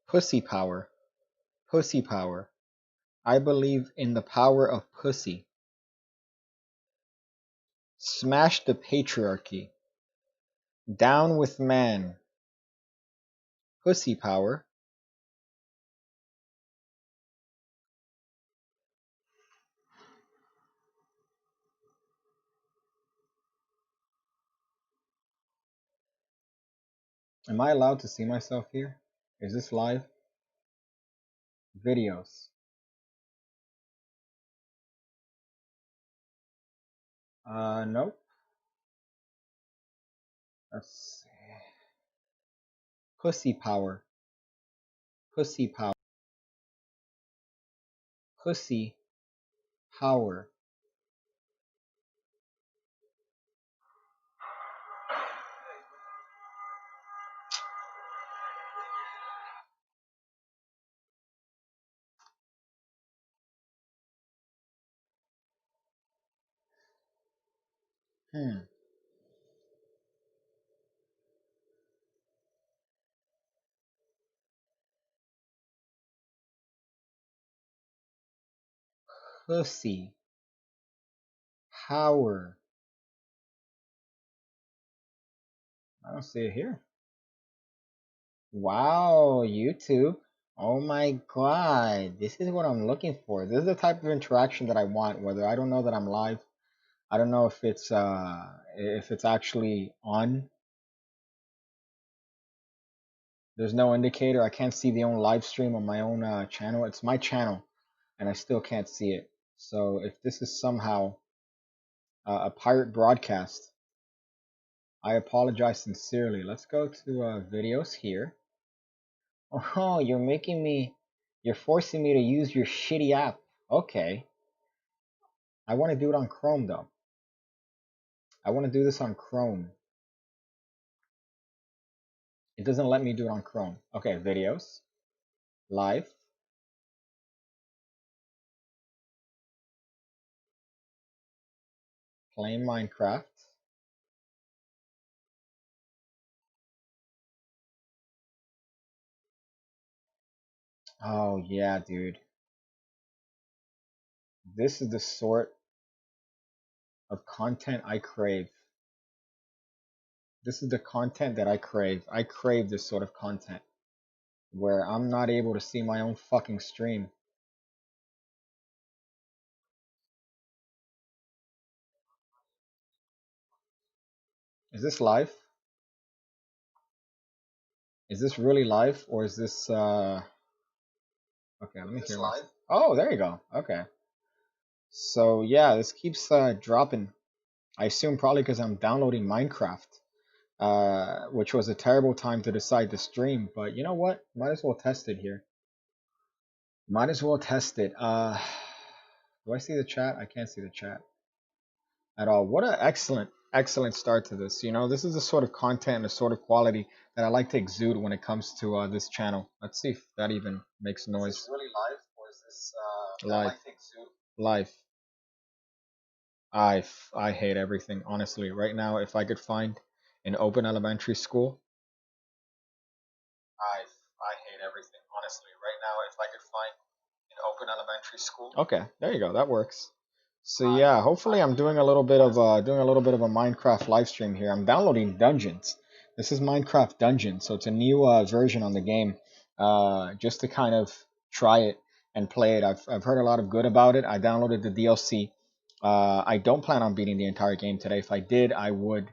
Pussy power. Pussy power. I believe in the power of pussy. Smash the patriarchy. Down with man. Pussy power. Am I allowed to see myself here? Is this live? Videos. Nope. Let's see. Pussy power. Pussy power. Pussy power. Hmm. Pussy power. I don't see it here. Wow, YouTube. Oh my God. This is what I'm looking for. This is the type of interaction that I want, whether I don't know that I'm live. I don't know if it's actually on. There's no indicator. I can't see the own live stream on my own channel. It's my channel, and I still can't see it. So if this is somehow a pirate broadcast, I apologize sincerely. Let's go to videos here. Oh, you're forcing me to use your shitty app. Okay. I want to do it on Chrome though. I want to do this on Chrome. It doesn't let me do it on Chrome. Okay, videos, live, playing Minecraft. Oh yeah, dude. This is the sort of content I crave. This is the content that I crave. I crave this sort of content where I'm not able to see my own fucking stream. Is this live? Is this really live or is this okay, let me hear live. Oh, there you go. Okay. So yeah, this keeps dropping. I assume probably because I'm downloading Minecraft, which was a terrible time to decide to stream. But you know what? Might as well test it here. Might as well test it. Do I see the chat? I can't see the chat at all. What an excellent start to this. You know, this is the sort of content and the sort of quality that I like to exude when it comes to this channel. Let's see if that even makes noise. Is this really live or is this live? Like to exude? Live. I hate everything, honestly. Right now, if I could find an open elementary school, I hate everything, honestly. Right now, if I could find an open elementary school. Okay, there you go. That works. So yeah, hopefully I'm doing a little bit of a Minecraft live stream here. I'm downloading Dungeons. This is Minecraft Dungeons, so it's a new version on the game. Just to kind of try it and play it. I've heard a lot of good about it. I downloaded the DLC. I don't plan on beating the entire game today. If I did, I would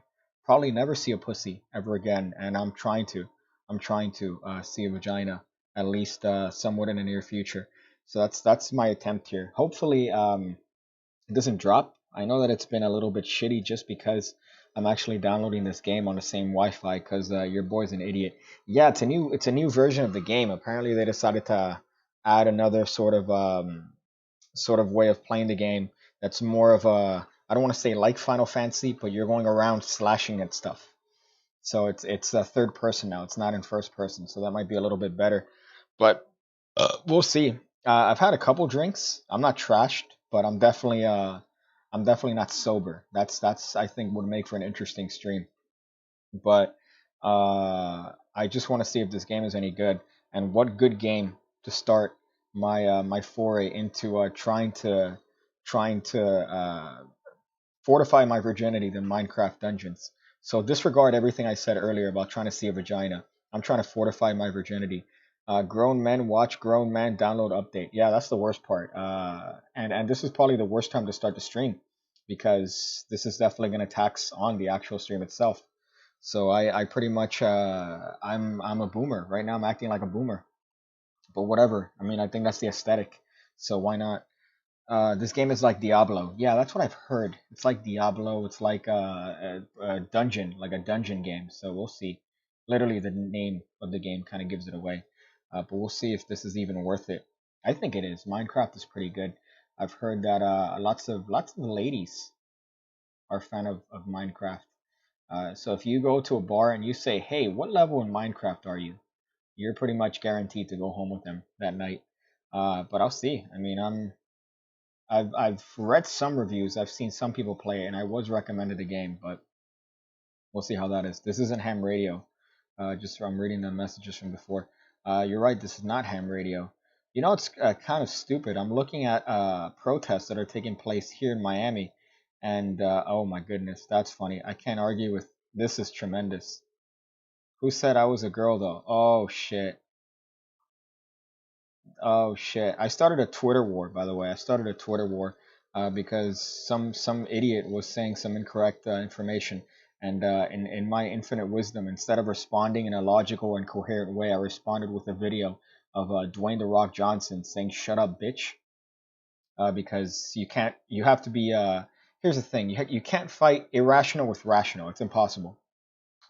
probably never see a pussy ever again, and I'm trying to. I'm trying to see a vagina at least somewhat in the near future. So that's my attempt here. Hopefully, it doesn't drop. I know that it's been a little bit shitty just because I'm actually downloading this game on the same Wi-Fi because your boy's an idiot. Yeah, it's a new version of the game. Apparently, they decided to add another sort of way of playing the game that's more of a, I don't want to say like Final Fantasy, but you're going around slashing at stuff. So it's a third person now. It's not in first person, so that might be a little bit better. But we'll see. I've had a couple drinks. I'm not trashed, but I'm definitely not sober. That's I think would make for an interesting stream. But I just want to see if this game is any good. And what good game to start my foray into trying to fortify my virginity than Minecraft dungeons. So disregard everything I said earlier about trying to see a vagina. I'm trying to fortify my virginity. Grown men watch grown man download update. Yeah, that's the worst part. And this is probably the worst time to start the stream because this is definitely going to tax on the actual stream itself. So I pretty much I'm a boomer right now. I'm acting like a boomer, but whatever. I mean, I think that's the aesthetic. So why not? This game is like Diablo. Yeah, that's what I've heard. It's like Diablo. It's like a dungeon, like a dungeon game. So we'll see. Literally, the name of the game kind of gives it away. But we'll see if this is even worth it. I think it is. Minecraft is pretty good. I've heard that lots of ladies are a fan of Minecraft. So if you go to a bar and you say, "Hey, what level in Minecraft are you?" You're pretty much guaranteed to go home with them that night. But I'll see. I mean, I've read some reviews. I've seen some people play it, and I was recommended the game, but we'll see how that is. This isn't ham radio. Just I'm reading the messages from before. You're right. This is not ham radio. You know, it's kind of stupid. I'm looking at protests that are taking place here in Miami, and oh my goodness, that's funny. I can't argue with this. Is tremendous. Who said I was a girl though? Oh shit. Oh shit! I started a Twitter war, by the way. I started a Twitter war because some idiot was saying some incorrect information, and in my infinite wisdom, instead of responding in a logical and coherent way, I responded with a video of Dwayne the Rock Johnson saying "Shut up, bitch," because you have to be. Here's the thing: you can't fight irrational with rational. It's impossible.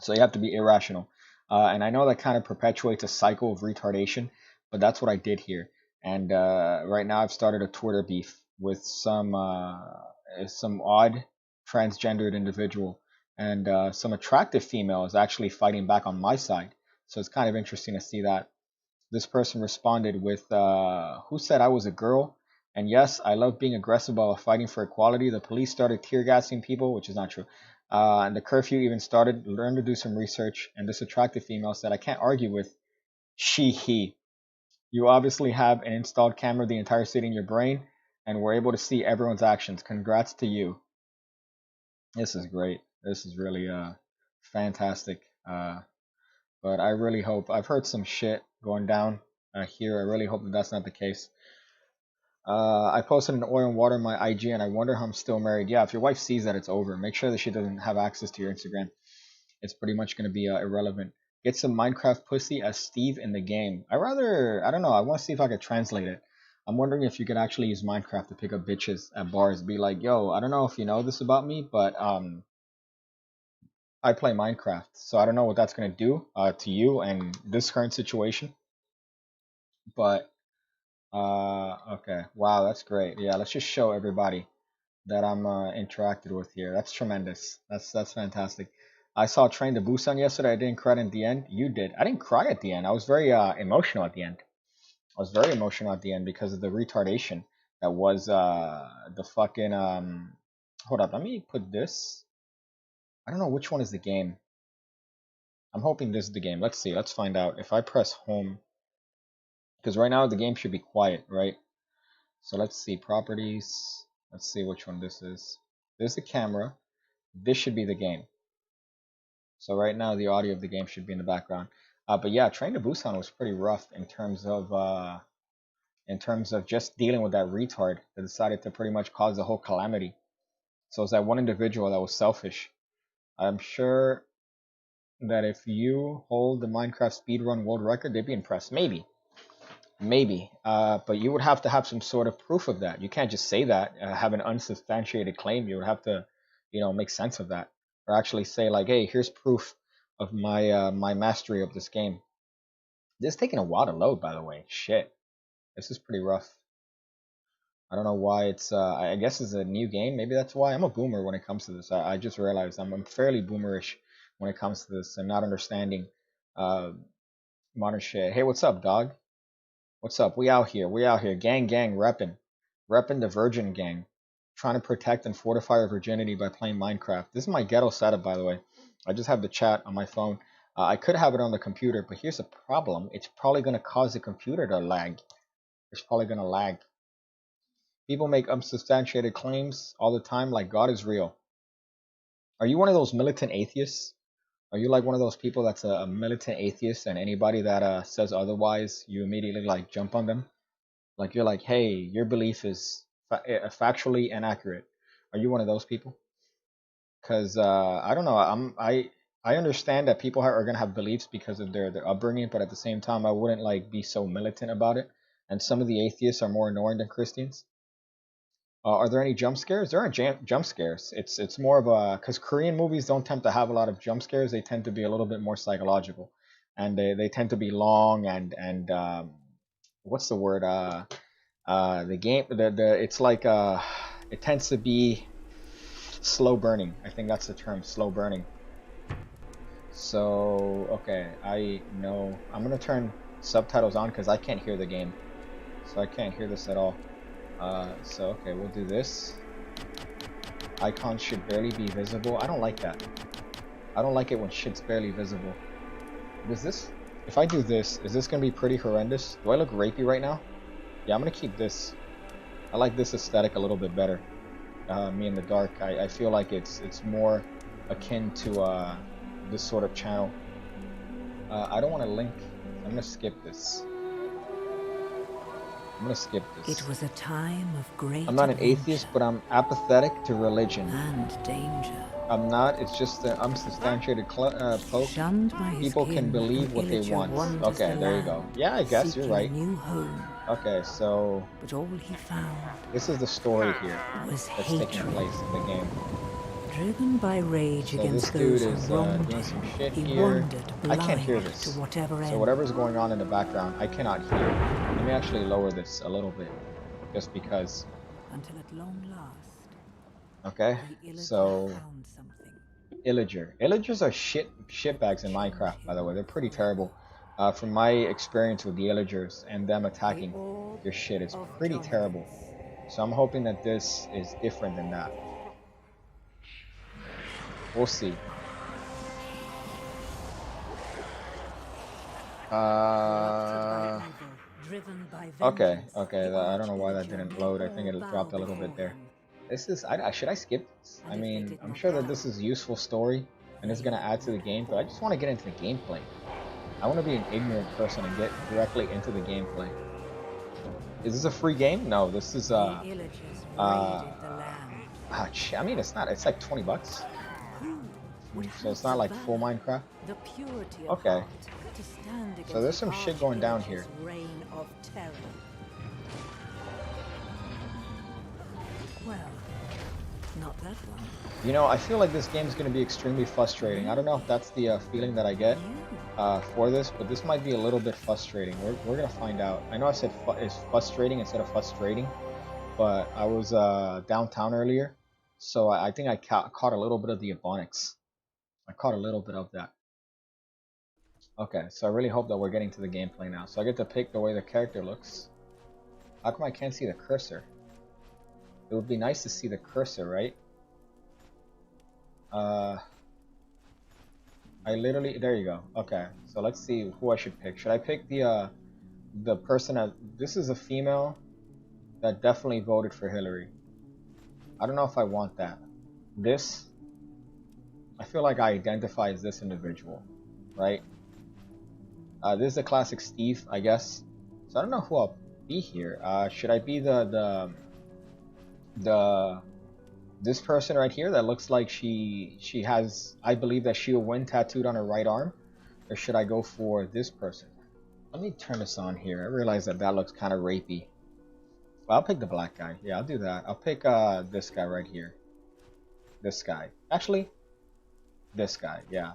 So you have to be irrational. And I know that kind of perpetuates a cycle of retardation, but that's what I did here. And right now I've started a Twitter beef with some odd transgendered individual, and some attractive female is actually fighting back on my side. So it's kind of interesting to see that. This person responded with, "Who said I was a girl?" And yes, I love being aggressive while fighting for equality. The police started tear gassing people, which is not true. And the curfew even started. Learn to do some research. And this attractive female said, "I can't argue with she, he. You obviously have an installed camera the entire city in your brain, and we're able to see everyone's actions. Congrats to you." This is great. This is really fantastic. But I really hope. I've heard some shit going down here. I really hope that that's not the case. I posted an oil and water in my IG, and I wonder how I'm still married. Yeah, if your wife sees that, it's over. Make sure that she doesn't have access to your Instagram. It's pretty much going to be irrelevant. Get some Minecraft pussy as Steve in the game. I don't know. I want to see if I could translate it. I'm wondering if you could actually use Minecraft to pick up bitches at bars. Be like, yo, I don't know if you know this about me, but I play Minecraft, so I don't know what that's going to do to you and this current situation. But okay, wow, that's great. Yeah, let's just show everybody that I'm interacted with here. That's tremendous. That's fantastic. I saw Train to Busan yesterday. I didn't cry at the end. You did. I didn't cry at the end. I was very emotional at the end. I was very emotional at the end because of the retardation that was the fucking Hold up, let me put this. I don't know which one is the game. I'm hoping this is the game. Let's see. Let's find out. If I press home, because right now the game should be quiet, right? So let's see properties. Let's see which one this is. There's the camera. This should be the game. So right now the audio of the game should be in the background. But yeah, Train to Busan was pretty rough in terms of just dealing with that retard that decided to pretty much cause the whole calamity. So it's that one individual that was selfish. I'm sure that if you hold the Minecraft speedrun world record, they'd be impressed. Maybe. But you would have to have some sort of proof of that. You can't just say that, have an unsubstantiated claim. You would have to, make sense of that, or actually say like, "Hey, here's proof of my mastery of this game." This is taking a while to load, by the way. Shit, this is pretty rough. I don't know why it's. I guess it's a new game. Maybe that's why. I'm a boomer when it comes to this. I just realized I'm fairly boomerish when it comes to this and not understanding uh, modern shit. Hey, what's up, dog? What's up? We out here. We out here. Gang, gang, reppin'. Reppin' the Virgin Gang. Trying to protect and fortify our virginity by playing Minecraft. This is my ghetto setup, by the way. I just have the chat on my phone. I could have it on the computer, but here's a problem. It's probably going to cause the computer to lag. It's probably going to lag. People make unsubstantiated claims all the time, like God is real. Are you one of those militant atheists? Are you like one of those people that's a militant atheist, and anybody that says otherwise, you immediately like jump on them? Like you're like, hey, your belief is factually inaccurate. Are you one of those people? Because I don't know. I understand that people are gonna have beliefs because of their upbringing, but at the same time, I wouldn't like be so militant about it. And some of the atheists are more annoying than Christians. Are there any jump scares? There aren't jump scares. It's more of a, because Korean movies don't tend to have a lot of jump scares. They tend to be a little bit more psychological, and they tend to be long and what's the word? The game the it's like it tends to be slow burning. I think that's the term, slow burning. So okay, I know I'm gonna turn subtitles on because I can't hear the game, so I can't hear this at all. So okay, we'll do this. Icons should barely be visible. I don't like that. I don't like it when shit's barely visible. Does this, if I do this, is this gonna be pretty horrendous? Do I look rapey right now? Yeah, I'm gonna keep this. I like this aesthetic a little bit better. Me in the dark. I feel like it's more akin to this sort of channel. I don't want to link. I'm gonna skip this. I'm gonna skip this. It was a time of great I'm not an atheist, but I'm apathetic to religion. And danger. I'm not. It's just an unsubstantiated poke. People can believe what they want. Okay, there you go. Yeah, I guess you're right. New home. Okay, so but all he found, this is the story here was that's taking place in the game. Driven by rage So against this dude those is who wronged doing some shit he here. wandered I can't hear blind this. to whatever So end. whatever's going on in the background, I cannot hear. Let me actually lower this a little bit, just because. Until at long last, Okay, the so found something. Illagers are shitbags in Minecraft, by the way. They're pretty terrible. From my experience with the Illagers and them attacking your shit, it's pretty terrible. So I'm hoping that this is different than that. We'll see. Okay. I don't know why that didn't load. I think it dropped a little bit there. This is. Should I skip this? I mean, I'm sure that this is useful story and it's gonna add to the game, but I just want to get into the gameplay. I want to be an ignorant person and get directly into the gameplay. Is this a free game? No, this is I mean, it's not. It's like $20. So it's not like full Minecraft. Okay. So there's some shit going down here. Well, not that one. You know, I feel like this game is going to be extremely frustrating. I don't know if that's the feeling that I get for this, but this might be a little bit frustrating. We're going to find out. I know I said it's frustrating instead of frustrating, but I was downtown earlier, so I think I caught a little bit of the ebonics. I caught a little bit of that. Okay, so I really hope that we're getting to the gameplay now. So I get to pick the way the character looks. How come I can't see the cursor? It would be nice to see the cursor, right? I literally, there you go. Okay, so let's see who I should pick. Should I pick the person that, this is a female that definitely voted for Hillary. I don't know if I want that. This, I feel like I identify as this individual, right? This is a classic Steve, I guess. So I don't know who I'll be here. Should I be this person right here that looks like she has, I believe that she'll win tattooed on her right arm? Or should I go for this person? Let me turn this on here. I realize that looks kind of rapey. Well, I'll pick the black guy. Yeah, I'll do that. I'll pick this guy right here. This guy. Actually, this guy. Yeah.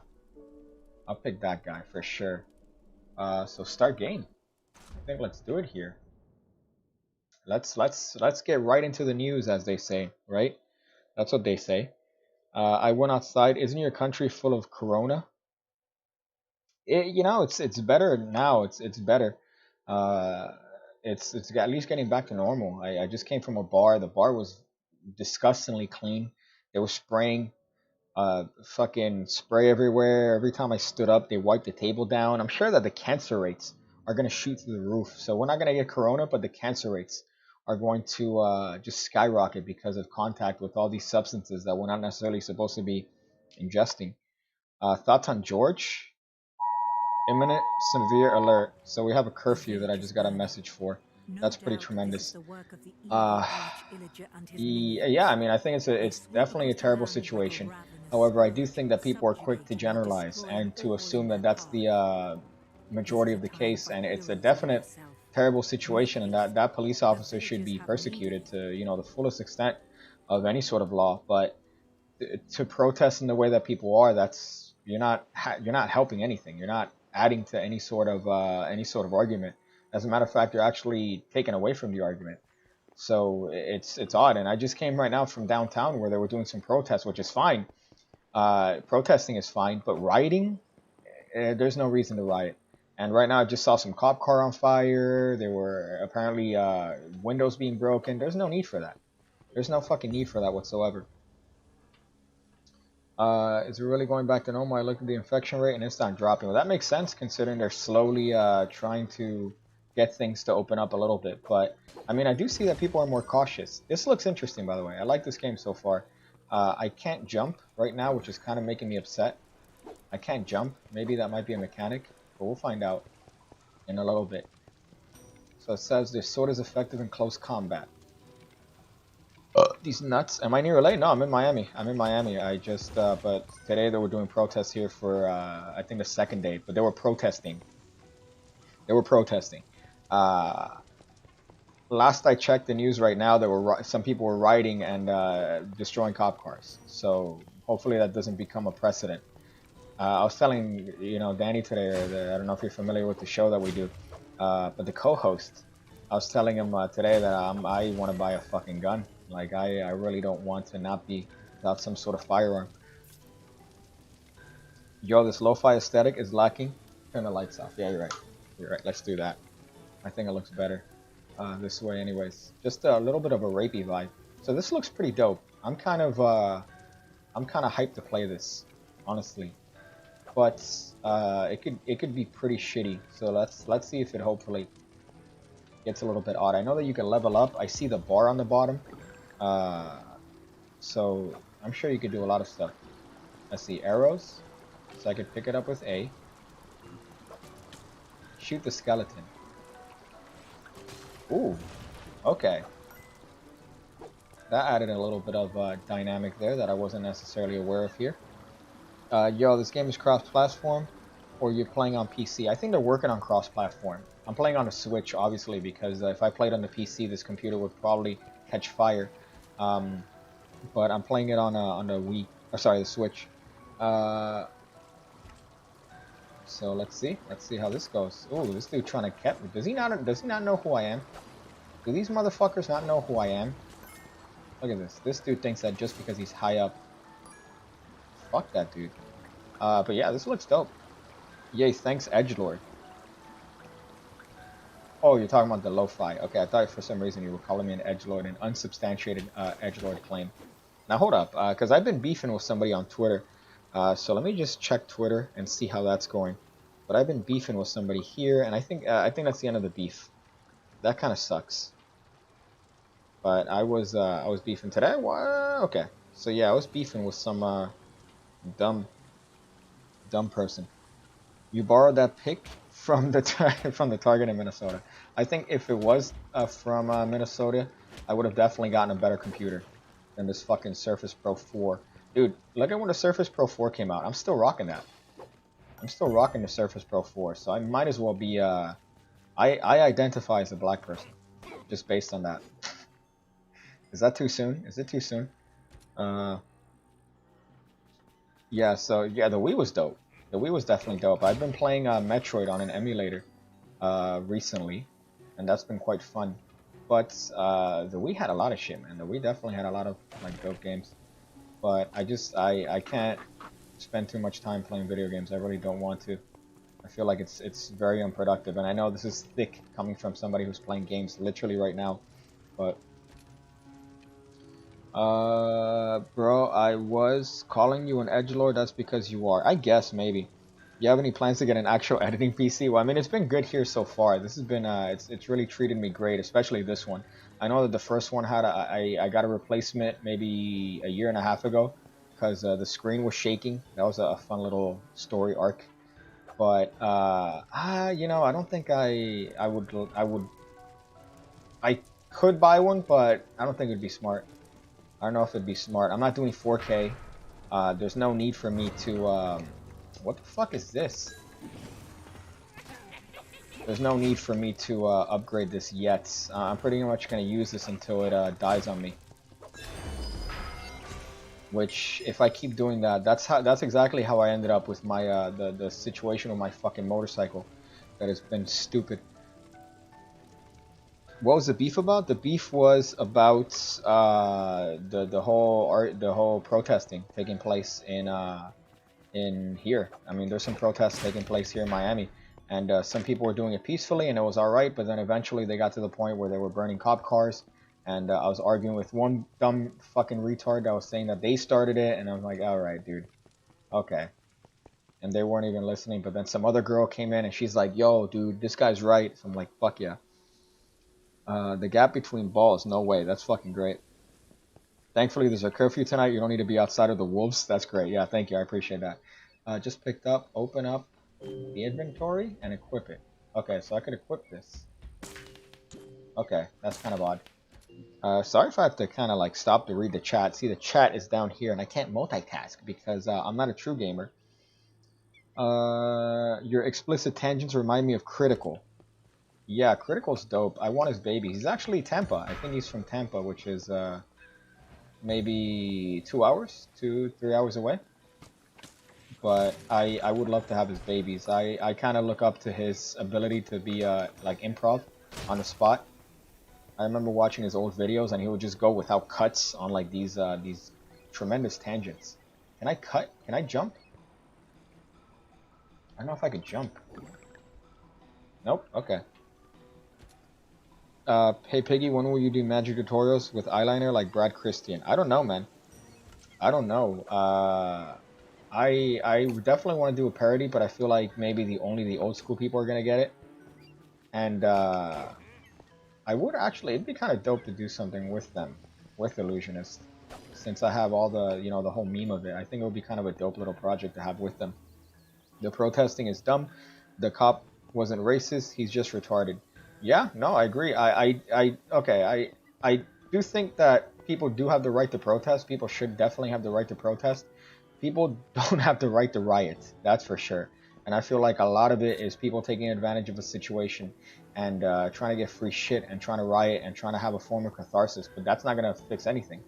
I'll pick that guy for sure. So start game. I think let's do it here. Let's get right into the news, as they say, right? That's what they say. I went outside. Isn't your country full of corona? You know, it's better now. It's better. It's at least getting back to normal. I just came from a bar. The bar was disgustingly clean. They were spraying Fucking spray everywhere. Every time I stood up, they wiped the table down. I'm sure that the cancer rates are gonna shoot through the roof. So we're not gonna get corona, but the cancer rates are going to just skyrocket because of contact with all these substances that we're not necessarily supposed to be ingesting. Thoughts on George? Imminent severe alert. So we have a curfew that I just got a message for. No That's pretty doubt this is tremendous. the work of the evil Uh, Arch-Illager and his minions. yeah, I mean, I think They it's sweep definitely a across the terrible land like a situation. ravenous However, I do scourge, think that people are quick to subjugating and generalize destroying and to all in assume that their that's path. the This is majority a of the time case, for and it's a heroes like definite yourself. terrible In the situation, and east, that police the officer should villagers be have persecuted mediated. to the fullest extent of any sort of law. But to protest in the way that people are, that's you're not helping anything. You're not adding to any sort of argument. As a matter of fact, you're actually taking away from the argument. So it's odd. And I just came right now from downtown where they were doing some protests, which is fine. Protesting is fine, but rioting, there's no reason to riot. And right now, I just saw some cop car on fire. There were apparently windows being broken. There's no need for that. There's no fucking need for that whatsoever. Is it really going back to normal? I looked at the infection rate and it's not dropping. Well, that makes sense considering they're slowly trying to get things to open up a little bit. But I mean, I do see that people are more cautious. This looks interesting, by the way. I like this game so far. I can't jump right now, which is kind of making me upset. I can't jump. Maybe that might be a mechanic, but we'll find out in a little bit. So it says this sword is effective in close combat. These nuts. Am I near LA? No, I'm in Miami. I'm in Miami. I just, but today they were doing protests here for, I think the second day, but they were protesting. They were protesting. Uh, Last I checked the news right now, there were some people were rioting and destroying cop cars. So hopefully that doesn't become a precedent. I was telling, Danny today, I don't know if you're familiar with the show that we do, but the co-host, I was telling him today that I want to buy a fucking gun. Like, I really don't want to not be without some sort of firearm. Yo, this lo-fi aesthetic is lacking. Turn the lights off. Yeah, you're right. You're right. Let's do that. I think it looks better this way anyways. Just a little bit of a rapey vibe. So this looks pretty dope. I'm kind of hyped to play this, honestly. But it could be pretty shitty. So let's see if it hopefully gets a little bit odd. I know that you can level up. I see the bar on the bottom. So I'm sure you could do a lot of stuff. Let's see, arrows. So I could pick it up with A. Shoot the skeleton. Ooh, okay. That added a little bit of dynamic there that I wasn't necessarily aware of here. Yo, this game is cross-platform, or you're playing on PC? I think they're working on cross-platform. I'm playing on a Switch, obviously, because if I played on the PC, this computer would probably catch fire. But I'm playing it on the Wii, or sorry, the Switch. So let's see how this goes. Ooh, this dude trying to catch me. Does he not know who I am? Do these motherfuckers not know who I am? Look at this. This dude thinks that just because he's high up. Fuck that dude. But yeah, this looks dope. Yay, thanks, Edgelord. Oh, you're talking about the lowfi. Okay, I thought for some reason you were calling me an edgelord, an unsubstantiated edgelord claim. Now hold up, because I've been beefing with somebody on Twitter. So let me just check Twitter and see how that's going. But I've been beefing with somebody here, and I think that's the end of the beef. That kind of sucks. But I was beefing today. What? Okay. So yeah, I was beefing with some dumb person. You borrowed that pick from the from the Target in Minnesota. I think if it was from Minnesota, I would have definitely gotten a better computer than this fucking Surface Pro 4. Dude, look at when the Surface Pro 4 came out. I'm still rocking that. I'm still rocking the Surface Pro 4, so I might as well be I identify as a black person just based on that. Is that too soon? Is it too soon? Yeah, so yeah, the Wii was dope. The Wii was definitely dope. I've been playing Metroid on an emulator recently, and that's been quite fun. But the Wii had a lot of shit, man. The Wii definitely had a lot of like dope games. But I can't spend too much time playing video games. I really don't want to. I feel like it's very unproductive, and I know this is thick coming from somebody who's playing games literally right now. But Bro, I was calling you an edgelord. That's because you are. I guess maybe. You have any plans to get an actual editing PC? Well, I mean, it's been good here so far. This has been it's really treated me great, especially this one. I know that the first one had I got a replacement maybe a year and a half ago because the screen was shaking. That was a fun little story arc. But you know, I don't think I could buy one, but I don't think it'd be smart. I don't know if it'd be smart. I'm not doing 4K. There's no need for me to, what the fuck is this? There's no need for me to upgrade this yet. I'm pretty much going to use this until it dies on me. Which, if I keep doing that, that's exactly how I ended up with my the situation with my fucking motorcycle. That has been stupid. What was the beef about? The beef was about the whole protesting taking place in here. I mean, there's some protests taking place here in Miami, and some people were doing it peacefully, and it was all right. But then eventually they got to the point where they were burning cop cars, and I was arguing with one dumb fucking retard that was saying that they started it, and I was like, all right, dude, okay. And they weren't even listening. But then some other girl came in, and she's like, yo, dude, this guy's right. So I'm like, fuck yeah. The gap between balls, no way. That's fucking great. Thankfully, there's a curfew tonight. You don't need to be outside of the wolves. That's great. Yeah, thank you. I appreciate that. Just picked up, open up the inventory, and equip it. Okay, so I could equip this. Okay, that's kind of odd. Sorry if I have to kind of like stop to read the chat. See, the chat is down here, and I can't multitask because I'm not a true gamer. Your explicit tangents remind me of Critical. Yeah, Critical's dope. I want his baby. He's actually Tampa. I think he's from Tampa, which is maybe 2 hours, 3 hours away. But I would love to have his babies. I kind of look up to his ability to be like improv on the spot. I remember watching his old videos, and he would just go without cuts on like these tremendous tangents. Can I cut? Can I jump? I don't know if I could jump. Nope. Okay. Hey Piggy, when will you do magic tutorials with eyeliner like Brad Christian? I don't know, man. I don't know. I definitely want to do a parody, but I feel like maybe only the old school people are gonna get it. And I would actually, it'd be kind of dope to do something with them, with Illusionist, since I have all the, you know, the whole meme of it. I think it would be kind of a dope little project to have with them. The protesting is dumb. The cop wasn't racist. He's just retarded. Yeah, no, I agree. Okay, I do think that people do have the right to protest. People should definitely have the right to protest. People don't have the right to riot. That's for sure. And I feel like a lot of it is people taking advantage of a situation and trying to get free shit and trying to riot and trying to have a form of catharsis. But that's not gonna fix anything.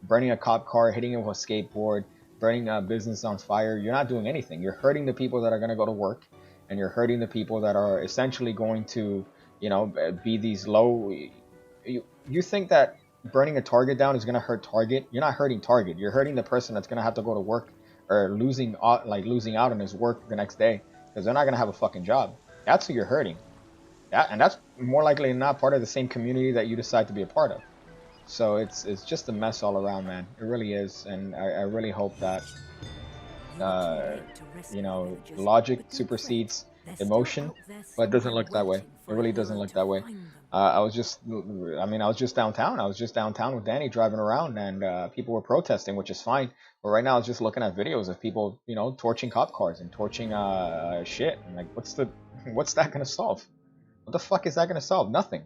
Burning a cop car, hitting it with a skateboard, burning a business on fire, you're not doing anything. You're hurting the people that are gonna go to work, and you're hurting the people that are essentially going to, you know, be these low. You think that burning a Target down is gonna hurt Target? You're not hurting Target. You're hurting the person that's gonna have to go to work or losing out on his work the next day because they're not gonna have a fucking job. That's who you're hurting. And that's more likely than not part of the same community that you decide to be a part of. So it's just a mess all around, man. It really is, and I really hope that you know, logic supersedes emotion, but it doesn't look that way. It really doesn't look that way. I was just downtown. I was just downtown with Danny driving around, and people were protesting, which is fine. But right now, I was just looking at videos of people, you know, torching cop cars and torching shit. And like, what's that gonna solve? What the fuck is that gonna solve? Nothing.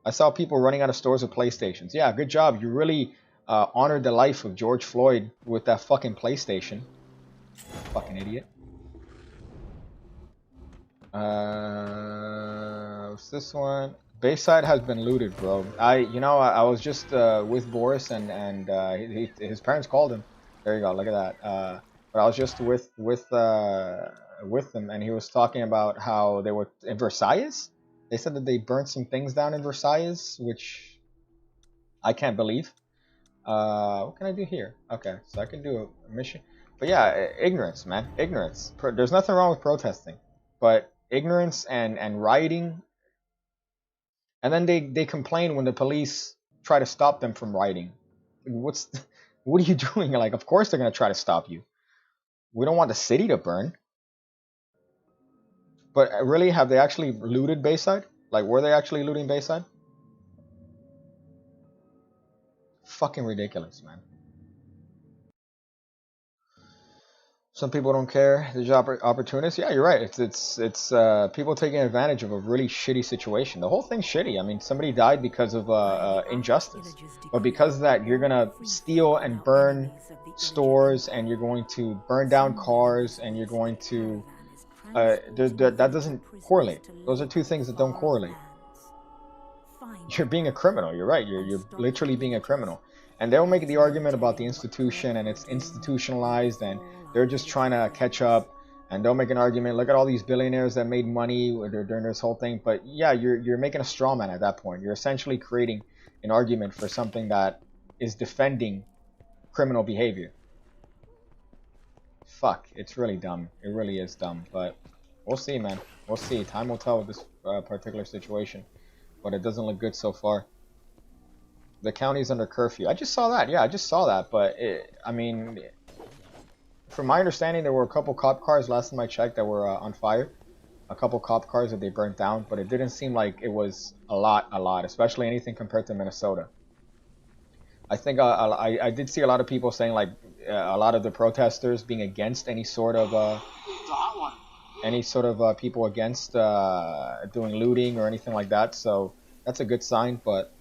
I saw people running out of stores with PlayStations. Yeah, good job. You really honored the life of George Floyd with that fucking PlayStation. Fucking idiot. What's this one? Bayside has been looted, bro. I was just with Boris and his parents called him. There you go. Look at that. But I was just with them, and he was talking about how they were in Versailles. They said that they burnt some things down in Versailles, which I can't believe. What can I do here? Okay, so I can do a mission. But yeah, ignorance, man. Ignorance. There's nothing wrong with protesting. But ignorance and rioting. And then they complain when the police try to stop them from rioting? What are you doing? Like, of course they're gonna try to stop you. We don't want the city to burn. But really, have they actually looted Bayside? Like, were they actually looting Bayside? Fucking ridiculous, man. Some people don't care. There's opportunists. Yeah, you're right. It's people taking advantage of a really shitty situation. The whole thing's shitty. I mean, somebody died because of injustice, but because of that, you're gonna steal and burn stores, and you're going to burn down cars, and you're going to that doesn't correlate. Those are two things that don't correlate. You're being a criminal. You're right. You're literally being a criminal. And they'll make the argument about the institution and it's institutionalized and they're just trying to catch up. And they'll make an argument. Look at all these billionaires that made money during this whole thing. But yeah, you're making a straw man at that point. You're essentially creating an argument for something that is defending criminal behavior. Fuck, it's really dumb. It really is dumb. But we'll see, man. We'll see. Time will tell with this particular situation. But it doesn't look good so far. The county's under curfew. I just saw that. Yeah, I just saw that. But, I mean, from my understanding, there were a couple cop cars last time I checked that were on fire. A couple cop cars that they burnt down. But it didn't seem like it was a lot. Especially anything compared to Minnesota. I think I did see a lot of people saying, like, a lot of the protesters being against any sort of people against doing looting or anything like that. So that's a good sign. But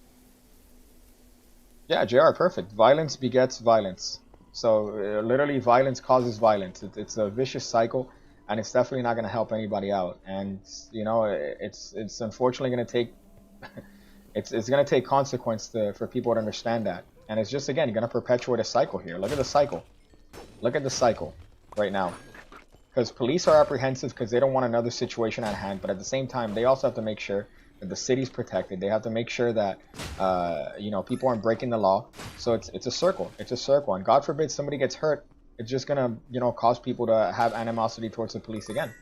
yeah, JR, perfect. Violence begets violence. So literally, violence causes violence. It's a vicious cycle, and it's definitely not going to help anybody out. And you know, it's unfortunately going to take it's going to take consequence for people to understand that. And it's just, again, going to perpetuate a cycle here. Look at the cycle. Look at the cycle right now. Because police are apprehensive because they don't want another situation at hand. But at the same time, they also have to make sure that the city's protected. They have to make sure that, you know, people aren't breaking the law. So it's a circle. It's a circle. And God forbid somebody gets hurt. It's just going to, you know, cause people to have animosity towards the police again.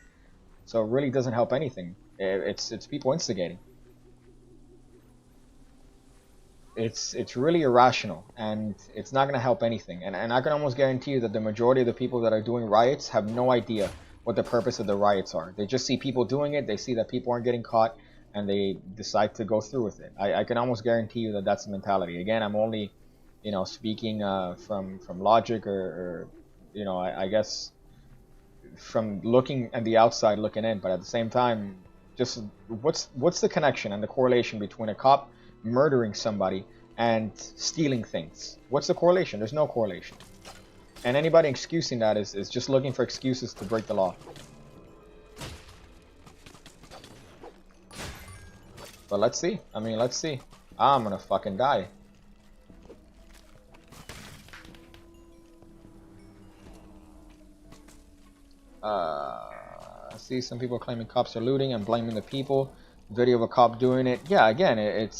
So it really doesn't help anything. It's people instigating. It's really irrational, and it's not going to help anything. And I can almost guarantee you that the majority of the people that are doing riots have no idea what the purpose of the riots are. They just see people doing it, they see that people aren't getting caught, and they decide to go through with it. I can almost guarantee you that that's the mentality. Again, I'm only, you know, speaking from logic or you know, I guess from looking at the outside looking in. But at the same time, just what's the connection and the correlation between a cop murdering somebody and stealing things? What's the correlation? There's no correlation. And anybody excusing that is just looking for excuses to break the law. But let's see. I mean, let's see. I'm gonna fucking die. I see some people claiming cops are looting and blaming the people. Video of a cop doing it. Yeah, again,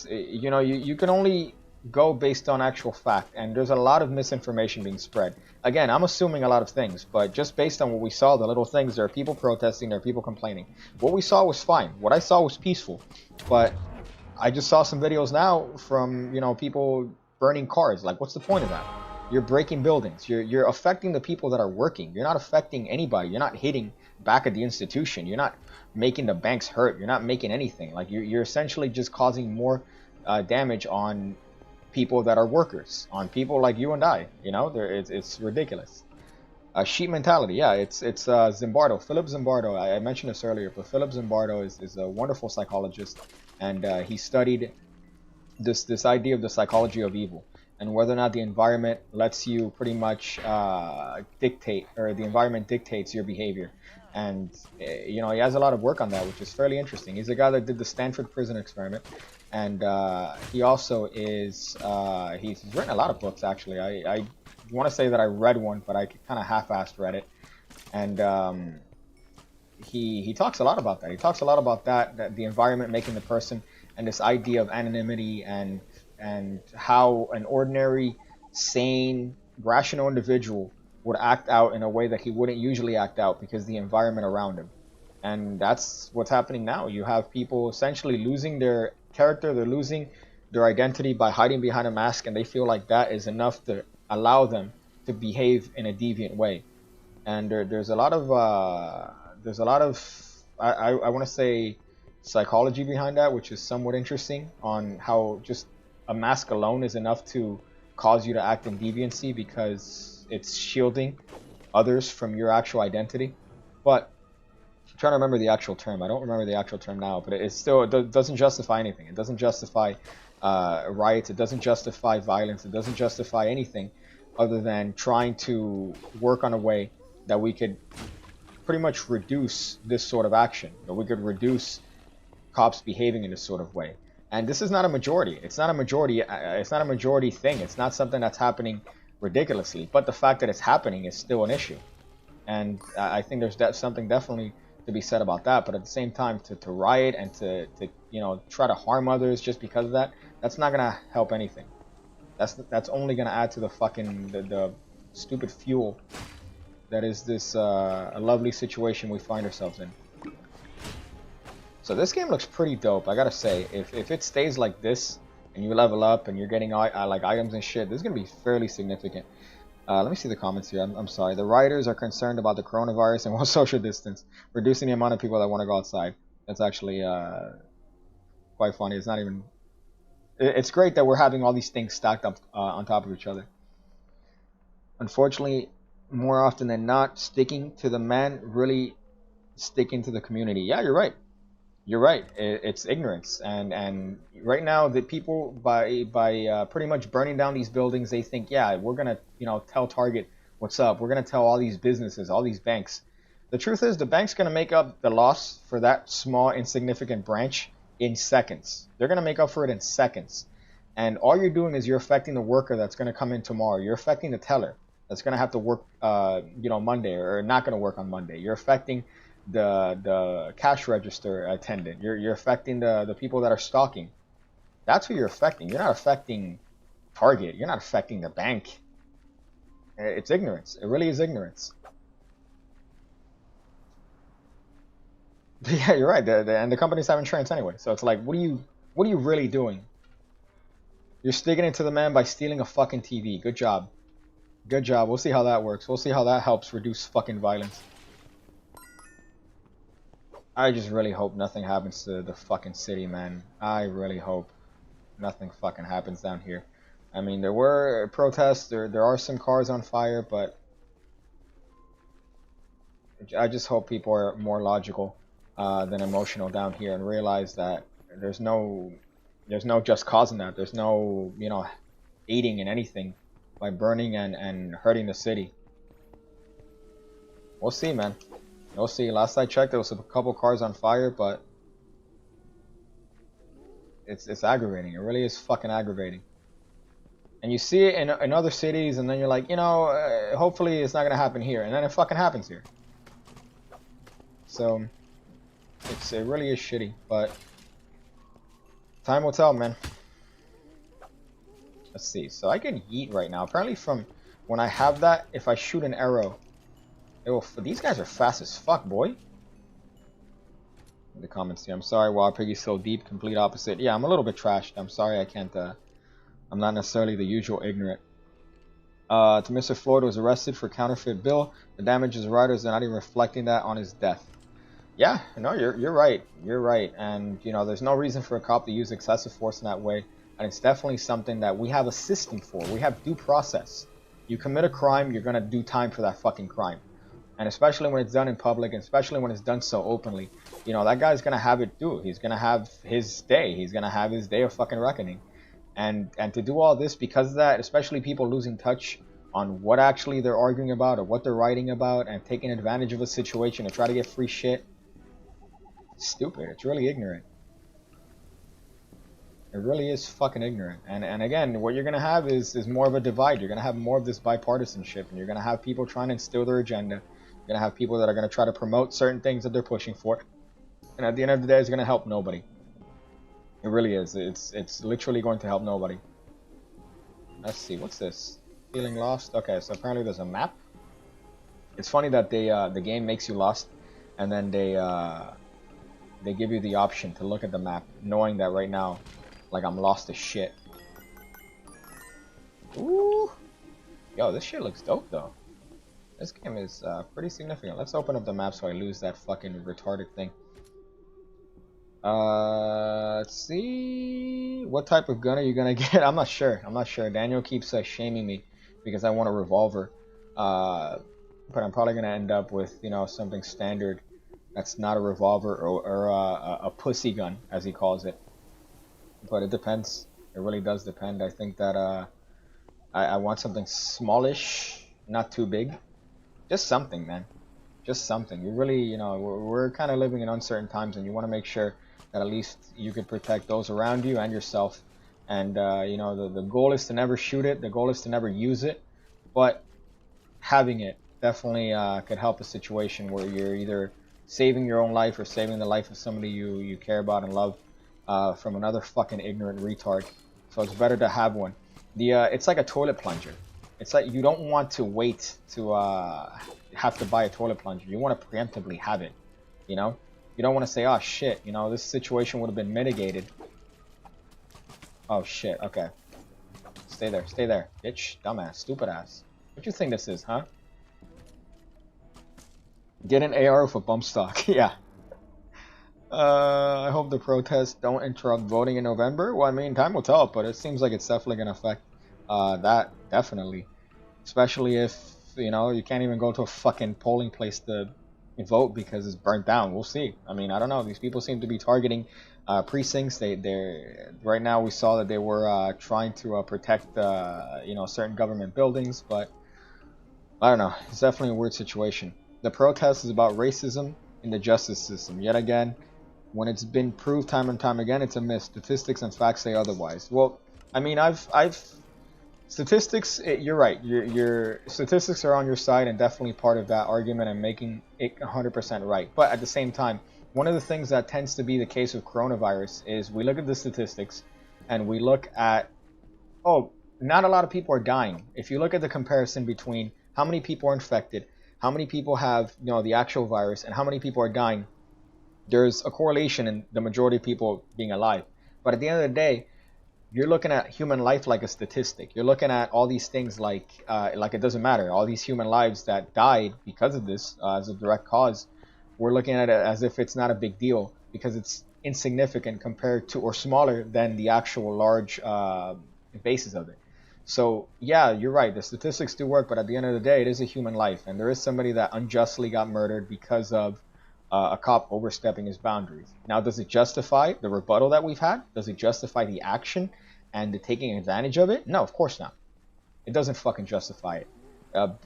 you know, you can only go based on actual fact, and there's a lot of misinformation being spread. Again, I'm assuming a lot of things, but just based on what we saw, the little things, there are people protesting, there are people complaining. What we saw was fine. What I saw was peaceful, but I just saw some videos now from, you know, people burning cars. Like, what's the point of that? You're breaking buildings. You're affecting the people that are working. You're not affecting anybody. You're not hitting back at the institution. You're not making the banks hurt. You're not making anything. Like, you're essentially just causing more damage on people that are workers, on people like you and I. You know, it's ridiculous. Sheep mentality. Yeah, it's Zimbardo, Philip Zimbardo. I mentioned this earlier, but Philip Zimbardo is a wonderful psychologist, and he studied this idea of the psychology of evil and whether or not the environment lets you pretty much dictate, or the environment dictates your behavior. And you know, he has a lot of work on that, which is fairly interesting. He's a guy that did the Stanford prison experiment, and he also is he's written a lot of books, actually. I want to say that I read one, but I kind of half-assed read it. And he talks a lot about that. He talks a lot about that the environment making the person, and this idea of anonymity, and how an ordinary, sane, rational individual would act out in a way that he wouldn't usually act out because the environment around him. And that's what's happening now. You have people essentially losing their character, they're losing their identity by hiding behind a mask, and they feel like that is enough to allow them to behave in a deviant way. And there's a lot of I want to say psychology behind that, which is somewhat interesting, on how just a mask alone is enough to cause you to act in deviancy because it's shielding others from your actual identity. But I'm trying to remember the actual term. I don't remember the actual term now, but it still doesn't justify anything. It doesn't justify riots. It doesn't justify violence. It doesn't justify anything other than trying to work on a way that we could pretty much reduce this sort of action, that we could reduce cops behaving in this sort of way. And this is not a majority. It's not a majority. It's not a majority thing. It's not something that's happening ridiculously. But the fact that it's happening is still an issue. And I think there's something definitely to be said about that. But at the same time, to riot and to try to harm others just because of that, that's not gonna help anything. That's only gonna add to the fucking the stupid fuel that is this a lovely situation we find ourselves in. So this game looks pretty dope, I gotta say. If it stays like this and you level up and you're getting like items and shit, this is gonna be fairly significant. Let me see the comments here. I'm sorry. The writers are concerned about the coronavirus and want social distance, reducing the amount of people that want to go outside. That's actually quite funny. It's not even. It's great that we're having all these things stacked up on top of each other. Unfortunately, more often than not, sticking to the man really sticking to the community. Yeah, you're right. You're right. It's ignorance, and right now the people by pretty much burning down these buildings, they think, yeah, we're gonna tell Target what's up. We're gonna tell all these businesses, all these banks. The truth is, the bank's gonna make up the loss for that small insignificant branch in seconds. They're gonna make up for it in seconds, and all you're doing is you're affecting the worker that's gonna come in tomorrow. You're affecting the teller that's gonna have to work, Monday, or not gonna work on Monday. You're affecting the cash register attendant. You're affecting the people that are stocking. That's who you're affecting. You're not affecting Target. You're not affecting the bank. It's ignorance. It really is ignorance. But yeah, you're right. And the companies have insurance anyway. So it's like, what are you really doing? You're sticking it to the man by stealing a fucking TV. Good job. Good job. We'll see how that works. We'll see how that helps reduce fucking violence. I just really hope nothing happens to the fucking city, man. I really hope nothing fucking happens down here. I mean, there were protests, there are some cars on fire, but I just hope people are more logical than emotional down here and realize that there's no just cause in that. There's no, aiding in anything by burning and hurting the city. We'll see, man. We'll see. Last I checked, there was a couple cars on fire, but it's aggravating. It really is fucking aggravating. And you see it in other cities, and then you're like, hopefully it's not gonna happen here, and then it fucking happens here. So it really is shitty, but time will tell, man. Let's see. So I can yeet right now. Apparently, from when I have that, if I shoot an arrow. These guys are fast as fuck, boy. In the comments here, I'm sorry, Wild Piggy's so deep, complete opposite. Yeah, I'm a little bit trashed. I'm sorry I can't, I'm not necessarily the usual ignorant. To Mr. Floyd was arrested for counterfeit bill. The damages riders are not even reflecting that on his death. Yeah, no, you're right. You're right. And, there's no reason for a cop to use excessive force in that way. And it's definitely something that we have a system for. We have due process. You commit a crime, you're going to do time for that fucking crime. And especially when it's done in public, and especially when it's done so openly, that guy's gonna have it due. He's gonna have his day. He's gonna have his day of fucking reckoning. And to do all this because of that, especially people losing touch on what actually they're arguing about or what they're writing about, and taking advantage of a situation to try to get free shit. It's stupid. It's really ignorant. It really is fucking ignorant. And again, what you're gonna have is more of a divide. You're gonna have more of this bipartisanship, and you're gonna have people trying to instill their agenda. You're gonna have people that are gonna try to promote certain things that they're pushing for, and at the end of the day, it's gonna help nobody. It really is. It's literally going to help nobody. Let's see, what's this? Feeling lost? Okay, so apparently there's a map. It's funny that the game makes you lost, and then they give you the option to look at the map, knowing that right now like I'm lost as shit. Ooh. Yo, this shit looks dope though. This game is pretty significant. Let's open up the map so I lose that fucking retarded thing. Let's see. What type of gun are you gonna get? I'm not sure. I'm not sure. Daniel keeps shaming me because I want a revolver. But I'm probably gonna end up with, you know, something standard that's not a revolver or a pussy gun, as he calls it. But it depends. It really does depend. I think that I want something smallish, not too big. Just something, man. Just something. You really, you know, we're kind of living in uncertain times, and you want to make sure that at least you can protect those around you and yourself. And you know, the goal is to never shoot it. The goal is to never use it. But having it definitely could help a situation where you're either saving your own life or saving the life of somebody you care about and love from another fucking ignorant retard. So it's better to have one. It's like a toilet plunger. It's like you don't want to wait to have to buy a toilet plunger. You want to preemptively have it, you know? You don't want to say, oh shit, you know, this situation would have been mitigated. Oh shit, okay. Stay there, bitch, dumbass, stupid ass. What you think this is, huh? Get an AR with a bump stock, yeah. I hope the protests don't interrupt voting in November. Well, I mean, time will tell, but it seems like it's definitely going to affect that, definitely. Especially if, you know, you can't even go to a fucking polling place to vote because it's burnt down. We'll see. I mean, I don't know. These people seem to be targeting precincts. They're right now we saw that they were trying to protect, you know, certain government buildings, but I don't know. It's definitely a weird situation. The protest is about racism in the justice system. Yet again, when it's been proved time and time again, it's a myth. Statistics and facts say otherwise. Well, I mean, statistics. You're right. Your statistics are on your side and definitely part of that argument and making it 100% right. But at the same time, one of the things that tends to be the case with coronavirus is we look at the statistics and we look at, oh, not a lot of people are dying. If you look at the comparison between how many people are infected, how many people have, you know, the actual virus, and how many people are dying, there's a correlation in the majority of people being alive. But at the end of the day, you're looking at human life like a statistic. You're looking at all these things like it doesn't matter. All these human lives that died because of this as a direct cause, we're looking at it as if it's not a big deal because it's insignificant compared to or smaller than the actual large basis of it. So yeah, you're right. The statistics do work, but at the end of the day, it is a human life, and there is somebody that unjustly got murdered because of a cop overstepping his boundaries. Now, does it justify the rebuttal that we've had? Does it justify the action and the taking advantage of it? No, of course not. It doesn't fucking justify it.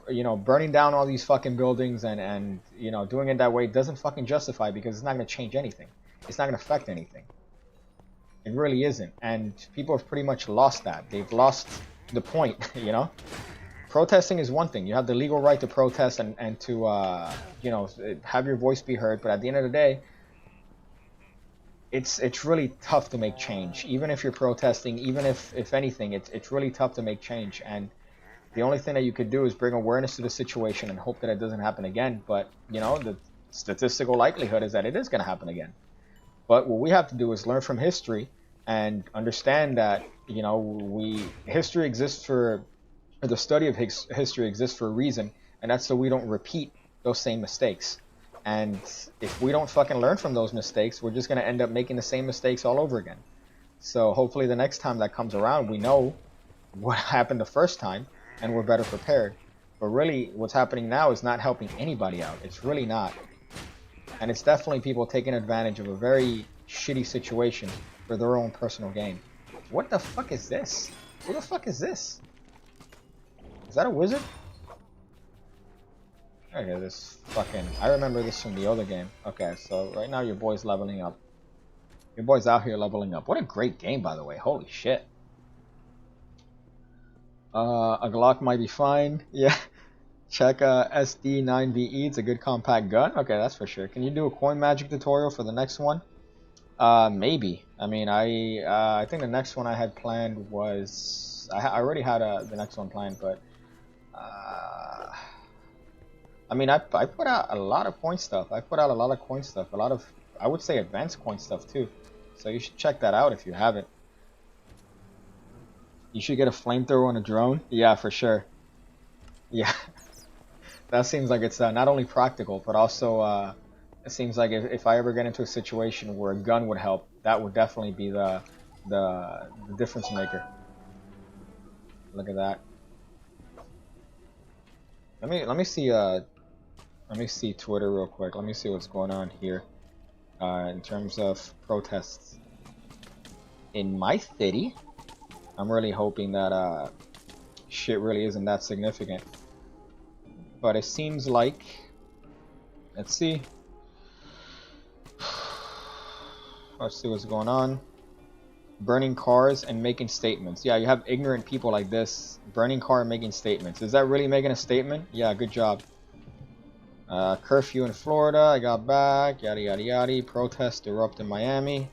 You know, burning down all these fucking buildings and you know, doing it that way doesn't fucking justify it because it's not going to change anything. It's not going to affect anything. It really isn't. And people have pretty much lost that. They've lost the point, you know? Protesting is one thing. You have the legal right to protest and to, you know, have your voice be heard. But at the end of the day, it's really tough to make change. Even if you're protesting, even if anything, it's really tough to make change. And the only thing that you could do is bring awareness to the situation and hope that it doesn't happen again. But, you know, the statistical likelihood is that it is going to happen again. But what we have to do is learn from history and understand that, you know, history exists for, or the study of history exists for a reason, and that's so we don't repeat those same mistakes. And if we don't fucking learn from those mistakes, we're just going to end up making the same mistakes all over again. So hopefully the next time that comes around, we know what happened the first time, and we're better prepared. But really, what's happening now is not helping anybody out. It's really not. And it's definitely people taking advantage of a very shitty situation for their own personal gain. What the fuck is this? Who the fuck is this? Is that a wizard? Okay, this fucking... I remember this from the other game. Okay, so right now your boy's leveling up. Your boy's out here leveling up. What a great game, by the way. Holy shit. A Glock might be fine. Yeah. Check SD9VE. It's a good compact gun. Okay, that's for sure. Can you do a coin magic tutorial for the next one? Maybe. I mean, I think the next one I had planned was... I already had the next one planned, but... I mean, I put out a lot of coin stuff. I put out a lot of coin stuff. A lot of, I would say, advanced coin stuff, too. So you should check that out if you haven't. You should get a flamethrower on a drone. Yeah, for sure. Yeah, that seems like it's not only practical, but also it seems like if I ever get into a situation where a gun would help, that would definitely be the difference maker. Look at that. Let me see Twitter real quick. Let me see what's going on here in terms of protests in my city. I'm really hoping that shit really isn't that significant, but it seems like, let's see what's going on. Burning cars and making statements. Yeah, you have ignorant people like this burning car and making statements. Is that really making a statement? Yeah, good job. Curfew in Florida, I got back, yada yada yada. Protests erupt in Miami.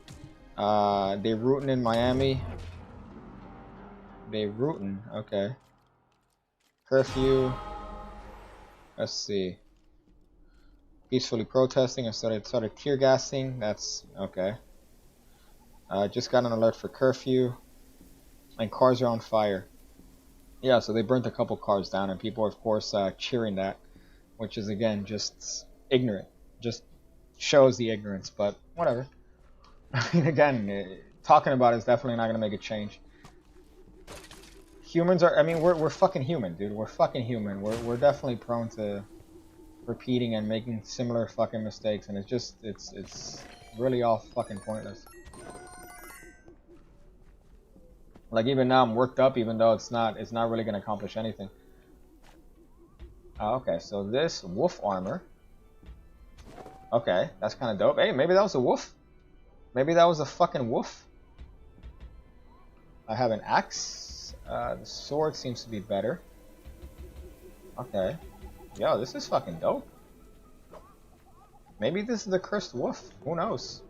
They rootin' in Miami. They rootin', okay. Curfew. Let's see. Peacefully protesting and started tear gassing. That's okay. Just got an alert for curfew. And cars are on fire. Yeah, so they burnt a couple cars down, and people are, of course, cheering that, which is, again, just ignorant. Just shows the ignorance, but whatever. I mean, again, talking about it is definitely not going to make a change. Humans are, I mean, we're fucking human, dude. We're fucking human. We're definitely prone to repeating and making similar fucking mistakes, and it's really all fucking pointless. Like, even now I'm worked up, even though it's not really gonna accomplish anything. Okay, so this wolf armor. Okay, that's kind of dope. Hey, maybe that was a wolf. Maybe that was a fucking wolf. I have an axe. The sword seems to be better. Okay. Yo, this is fucking dope. Maybe this is the cursed wolf. Who knows?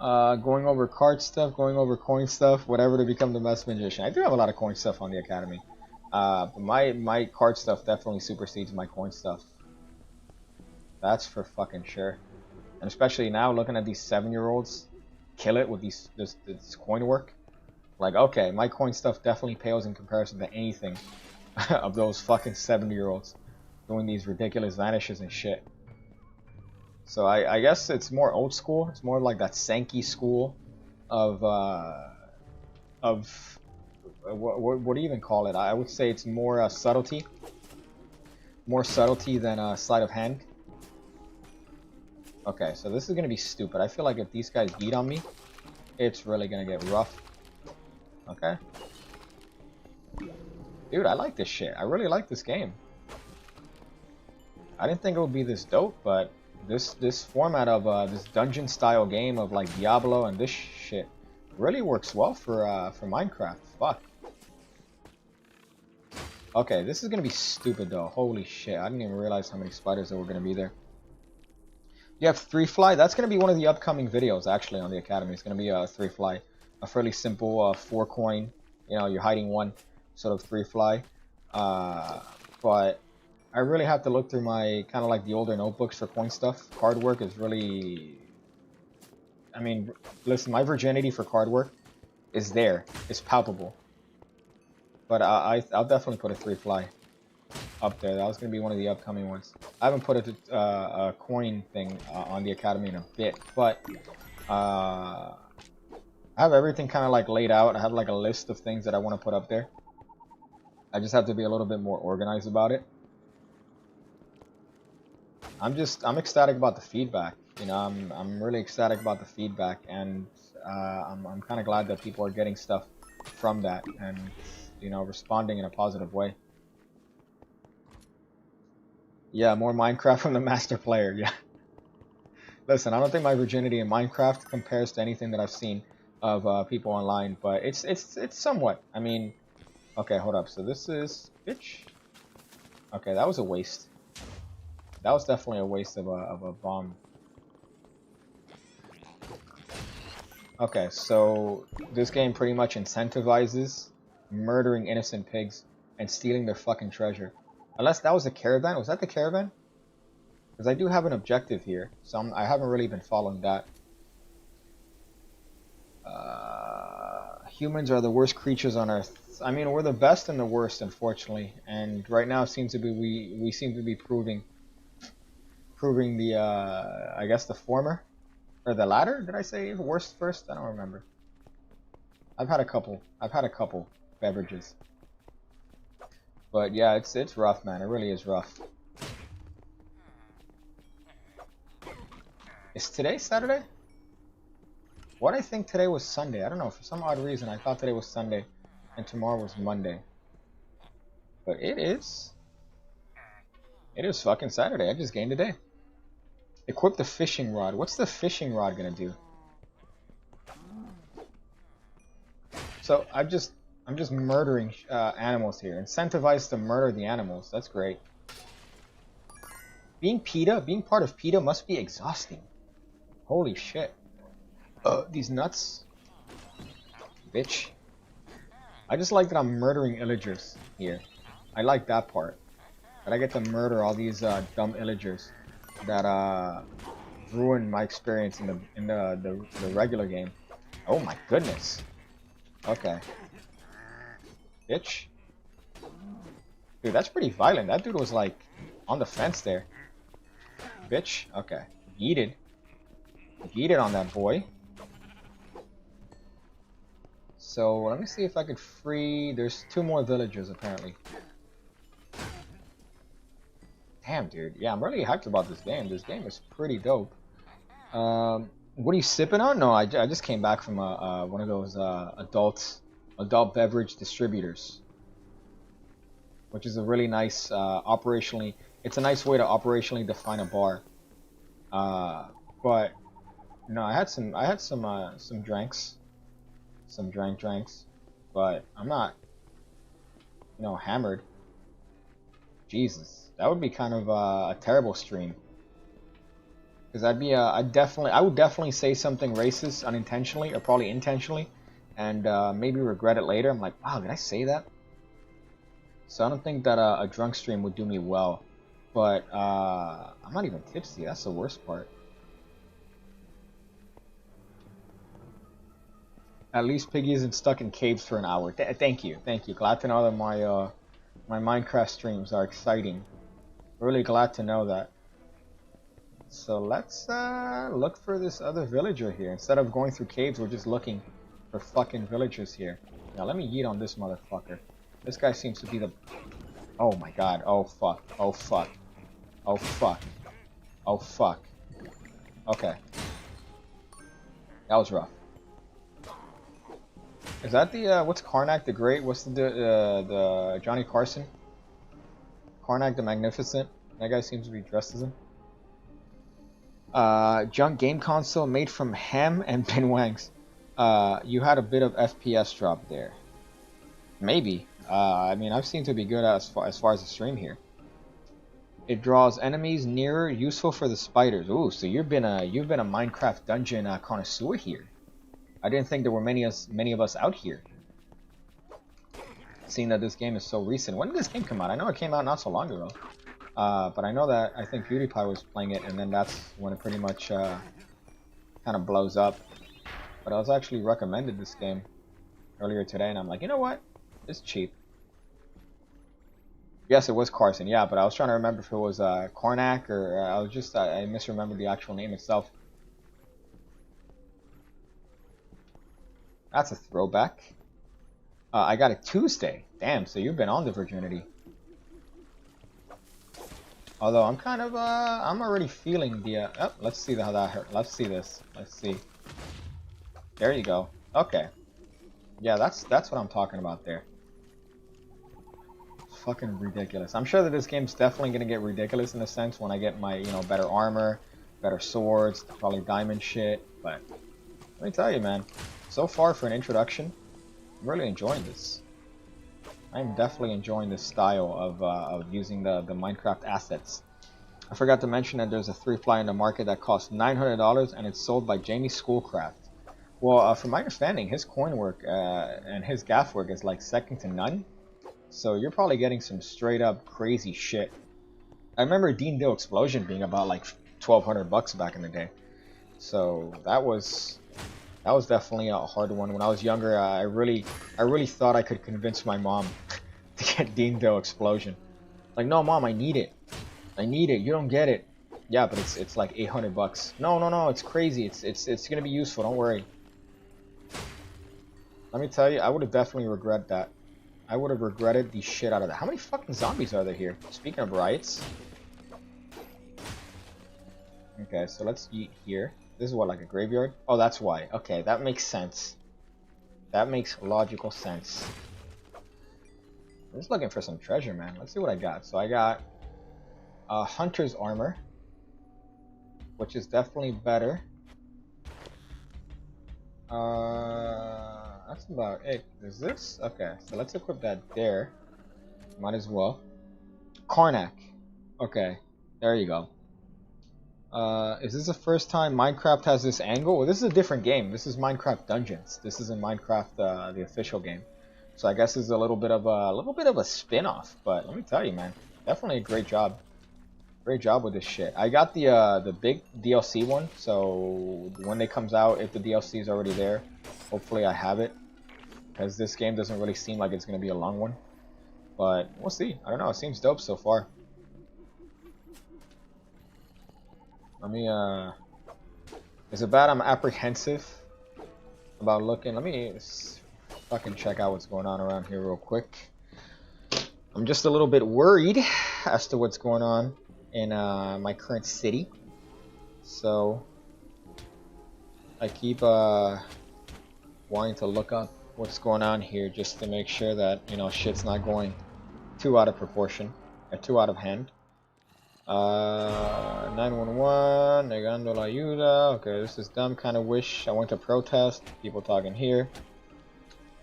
Going over card stuff, going over coin stuff, whatever to become the best magician. I do have a lot of coin stuff on the academy. But my card stuff definitely supersedes my coin stuff. That's for fucking sure. And especially now, looking at these 7-year-olds kill it with this coin work. Like, okay, my coin stuff definitely pales in comparison to anything of those fucking 70-year-olds doing these ridiculous vanishes and shit. So I guess it's more old school. It's more like that Sankey school of what do you even call it? I would say it's more subtlety. More subtlety than sleight of hand. Okay, so this is gonna be stupid. I feel like if these guys beat on me, it's really gonna get rough. Okay. Dude, I like this shit. I really like this game. I didn't think it would be this dope, but this format of this dungeon style game of like Diablo and this shit really works well for Minecraft. Fuck. Okay, this is gonna be stupid though. Holy shit! I didn't even realize how many spiders there were gonna be there. You have 3 fly. That's gonna be one of the upcoming videos actually on the academy. It's gonna be a 3 fly, a fairly simple 4 coin. You know, you're hiding one sort of 3 fly. But I really have to look through my kind of like the older notebooks for coin stuff. Card work is really, I mean, listen, my virginity for card work is there. It's palpable. But I'll definitely put a 3 fly up there. That was going to be one of the upcoming ones. I haven't put a coin thing on the academy in a bit, but I have everything kind of like laid out. I have like a list of things that I want to put up there. I just have to be a little bit more organized about it. I'm ecstatic about the feedback. You know, I'm really ecstatic about the feedback, and I'm kind of glad that people are getting stuff from that and, you know, responding in a positive way. Yeah, more Minecraft from the master player. Yeah. Listen, I don't think my virginity in Minecraft compares to anything that I've seen of people online, but it's somewhat. I mean, okay, hold up. So this is bitch. Okay, that was a waste. That was definitely a waste of a bomb. Okay, so this game pretty much incentivizes murdering innocent pigs and stealing their fucking treasure. Unless that was a caravan. Was that the caravan? Because I do have an objective here, so I haven't really been following that. Humans are the worst creatures on Earth. I mean, we're the best and the worst, unfortunately. And right now, it seems to be we seem to be proving the I guess the former or the latter. Did I say worst first? I don't remember. I've had a couple. I've had a couple beverages. But yeah, it's rough, man. It really is rough. Is today Saturday? What I think today was Sunday. I don't know. For some odd reason, I thought today was Sunday and tomorrow was Monday. But it is. It is fucking Saturday. I just gained a day. Equip the fishing rod. What's the fishing rod gonna do? So I'm just murdering animals here. Incentivized to murder the animals. That's great. Being PETA, being part of PETA must be exhausting. Holy shit. These nuts. Bitch. I just like that I'm murdering illagers here. I like that part. That I get to murder all these dumb illagers that ruined my experience in the regular game. Oh my goodness. Okay. Bitch. Dude, that's pretty violent. That dude was like on the fence there. Bitch. Okay. Yeeted. Yeeted on that boy. So let me see if I could free. There's 2 more villagers apparently. Damn, dude. Yeah, I'm really hyped about this game. This game is pretty dope. What are you sipping on? No, I just came back from one of those adult beverage distributors, which is a really nice operationally. It's a nice way to operationally define a bar. But no, I had some drinks, some drinks, but I'm not, hammered. Jesus, that would be kind of a terrible stream. Because I would definitely say something racist unintentionally or probably intentionally, and maybe regret it later. I'm like, wow, did I say that? So I don't think that a drunk stream would do me well. But I'm not even tipsy. That's the worst part. At least Piggy isn't stuck in caves for an hour. Thank you. Glad to know that my Minecraft streams are exciting. Really glad to know that. So let's look for this other villager here. Instead of going through caves, we're just looking for fucking villagers here. Now let me yeet on this motherfucker. This guy seems to be the... Oh my god. Oh fuck. Oh fuck. Oh fuck. Oh fuck. Okay. That was rough. Is that the what's Karnak the Great? What's the Johnny Carson? Karnak the Magnificent. That guy seems to be dressed as him. Junk game console made from ham and pinwangs. You had a bit of FPS drop there. Maybe. I mean, I've seemed to be good as far as the stream here. It draws enemies nearer, useful for the spiders. Ooh, so you've been a Minecraft dungeon connoisseur here. I didn't think there were many of us out here. Seeing that this game is so recent. When did this game come out? I know it came out not so long ago. But I know that I think PewDiePie was playing it, and then that's when it pretty much kind of blows up. But I was actually recommended this game earlier today, and I'm like, you know what? It's cheap. Yes, it was Carson, yeah, but I was trying to remember if it was Karnak or I misremembered the actual name itself. That's a throwback. I got it Tuesday. Damn, so you've been on the virginity. Although I'm kind of I'm already feeling the oh, let's see how that hurt. Let's see this. Let's see. There you go. Okay. Yeah, that's what I'm talking about there. It's fucking ridiculous. I'm sure that this game's definitely gonna get ridiculous in a sense when I get my, better armor, better swords, probably diamond shit, but let me tell you, man, so far for an introduction, I'm really enjoying this. I'm definitely enjoying this style of using the Minecraft assets. I forgot to mention that there's a 3-fly in the market that costs $900 and it's sold by Jamie Schoolcraft. Well, from my understanding, his coin work and his gaff work is like second to none. So you're probably getting some straight up crazy shit. I remember Dean Dill Explosion being about like $1,200 back in the day. So that was That was definitely a hard one. When I was younger, I really thought I could convince my mom to get Deendale Explosion. Like, no, mom, I need it. I need it. You don't get it. Yeah, but it's like 800 bucks. No, no, no, it's crazy. It's gonna be useful. Don't worry. Let me tell you, I would have definitely regretted that. I would have regretted the shit out of that. How many fucking zombies are there here? Speaking of riots. Okay, so let's eat here. This is what, like a graveyard? Oh, that's why. Okay, that makes sense. That makes logical sense. I'm just looking for some treasure, man. Let's see what I got. So I got hunter's armor, which is definitely better. That's about it. Is this? Okay, so let's equip that there. Might as well. Karnak. Okay, there you go. Is this the first time Minecraft has this angle? Well, this is a different game. This is Minecraft Dungeons. This isn't Minecraft, the official game. So I guess it's a little bit of a spin-off. But let me tell you, man, definitely a great job. Great job with this shit. I got the big DLC one, so when it comes out, if the DLC is already there, hopefully I have it. Because this game doesn't really seem like it's gonna be a long one. But we'll see. I don't know. It seems dope so far. Let me is it bad I'm apprehensive about looking? Let me fucking check out what's going on around here real quick. I'm just a little bit worried as to what's going on in my current city. So I keep wanting to look up what's going on here just to make sure that, you know, shit's not going too out of proportion or too out of hand. 911, negando la ayuda. Okay, this is dumb. Kind of wish I went to protest. People talking here.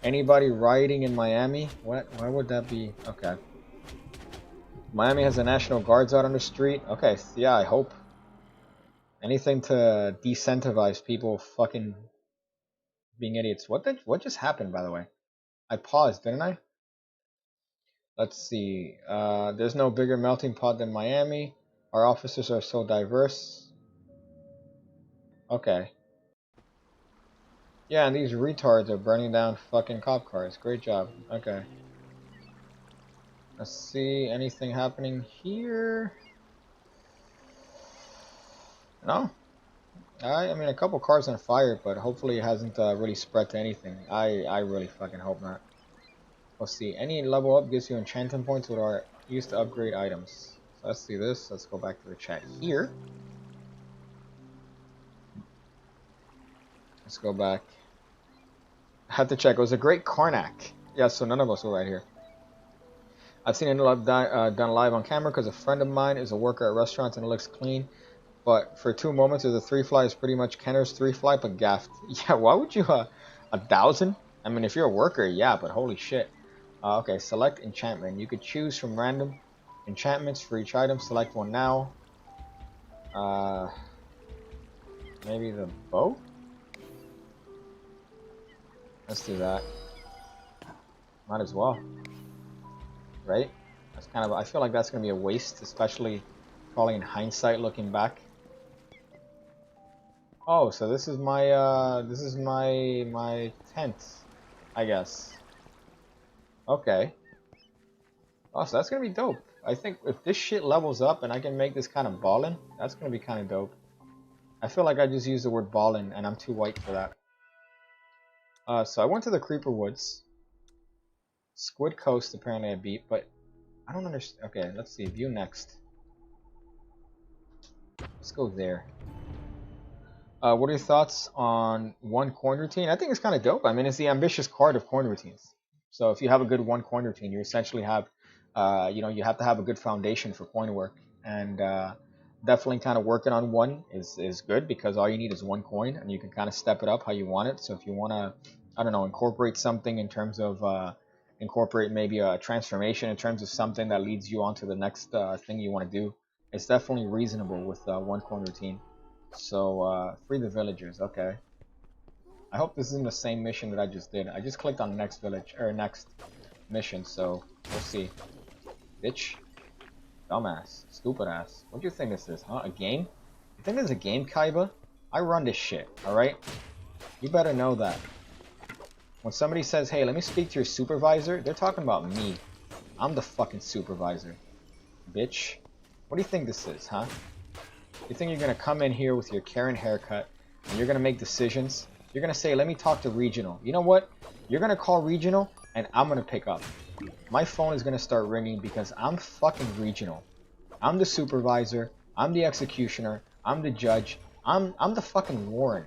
Anybody rioting in Miami? What? Why would that be? Okay. Miami has the National Guards out on the street. Okay, yeah, I hope. Anything to decentivize people fucking being idiots. What just happened, by the way? I paused, didn't I? Let's see. There's no bigger melting pot than Miami. Our officers are so diverse. Okay. Yeah, and these retards are burning down fucking cop cars. Great job. Okay. Let's see. Anything happening here? No? I mean, a couple cars on fire, but hopefully it hasn't really spread to anything. I really fucking hope not. Let's see. Any level up gives you enchanting points which are used to upgrade items. So let's see this. Let's go back to the chat here. Let's go back. I had to check. It was a great Karnak. Yeah, so none of us were right here. I've seen it done live on camera because a friend of mine is a worker at restaurants and it looks clean. But for 2 moments, the 3 fly is pretty much Kenner's 3 fly, but gaffed. Yeah, why would you 1,000? I mean, if you're a worker, yeah, but holy shit. Okay, select enchantment. You could choose from random enchantments for each item. Select one now. Maybe the bow? Let's do that. Might as well. Right? That's kind of, I feel like that's gonna be a waste, especially probably in hindsight looking back. Oh, so this is my tent, I guess. Okay. Oh, so that's gonna be dope. I think if this shit levels up and I can make this kind of ballin', that's gonna be kind of dope. I feel like I just used the word ballin' and I'm too white for that. So I went to the Creeper Woods. Squid Coast apparently I beat, but I don't understand. Okay, let's see. View next. Let's go there. What are your thoughts on one coin routine? I think it's kind of dope. I mean, it's the ambitious card of coin routines. So if you have a good one coin routine, you essentially have, you know, you have to have a good foundation for coin work. And definitely kind of working on one is good because all you need is one coin and you can kind of step it up how you want it. So if you want to, I don't know, incorporate something in terms of, incorporate maybe a transformation in terms of something that leads you on to the next thing you want to do, it's definitely reasonable with one coin routine. So, free the villagers, okay. I hope this isn't the same mission that I just did. I just clicked on next village, or next mission, so we'll see. Bitch. Dumbass. Stupid ass. What do you think this is, huh? A game? You think this is a game, Kaiba? I run this shit, alright? You better know that. When somebody says, hey, let me speak to your supervisor, they're talking about me. I'm the fucking supervisor. Bitch. What do you think this is, huh? You think you're gonna come in here with your Karen haircut and you're gonna make decisions? You're gonna say, let me talk to regional. You know what? You're gonna call regional and I'm gonna pick up. My phone is gonna start ringing because I'm fucking regional. I'm the supervisor. I'm the executioner. I'm the judge. I'm the fucking Warren.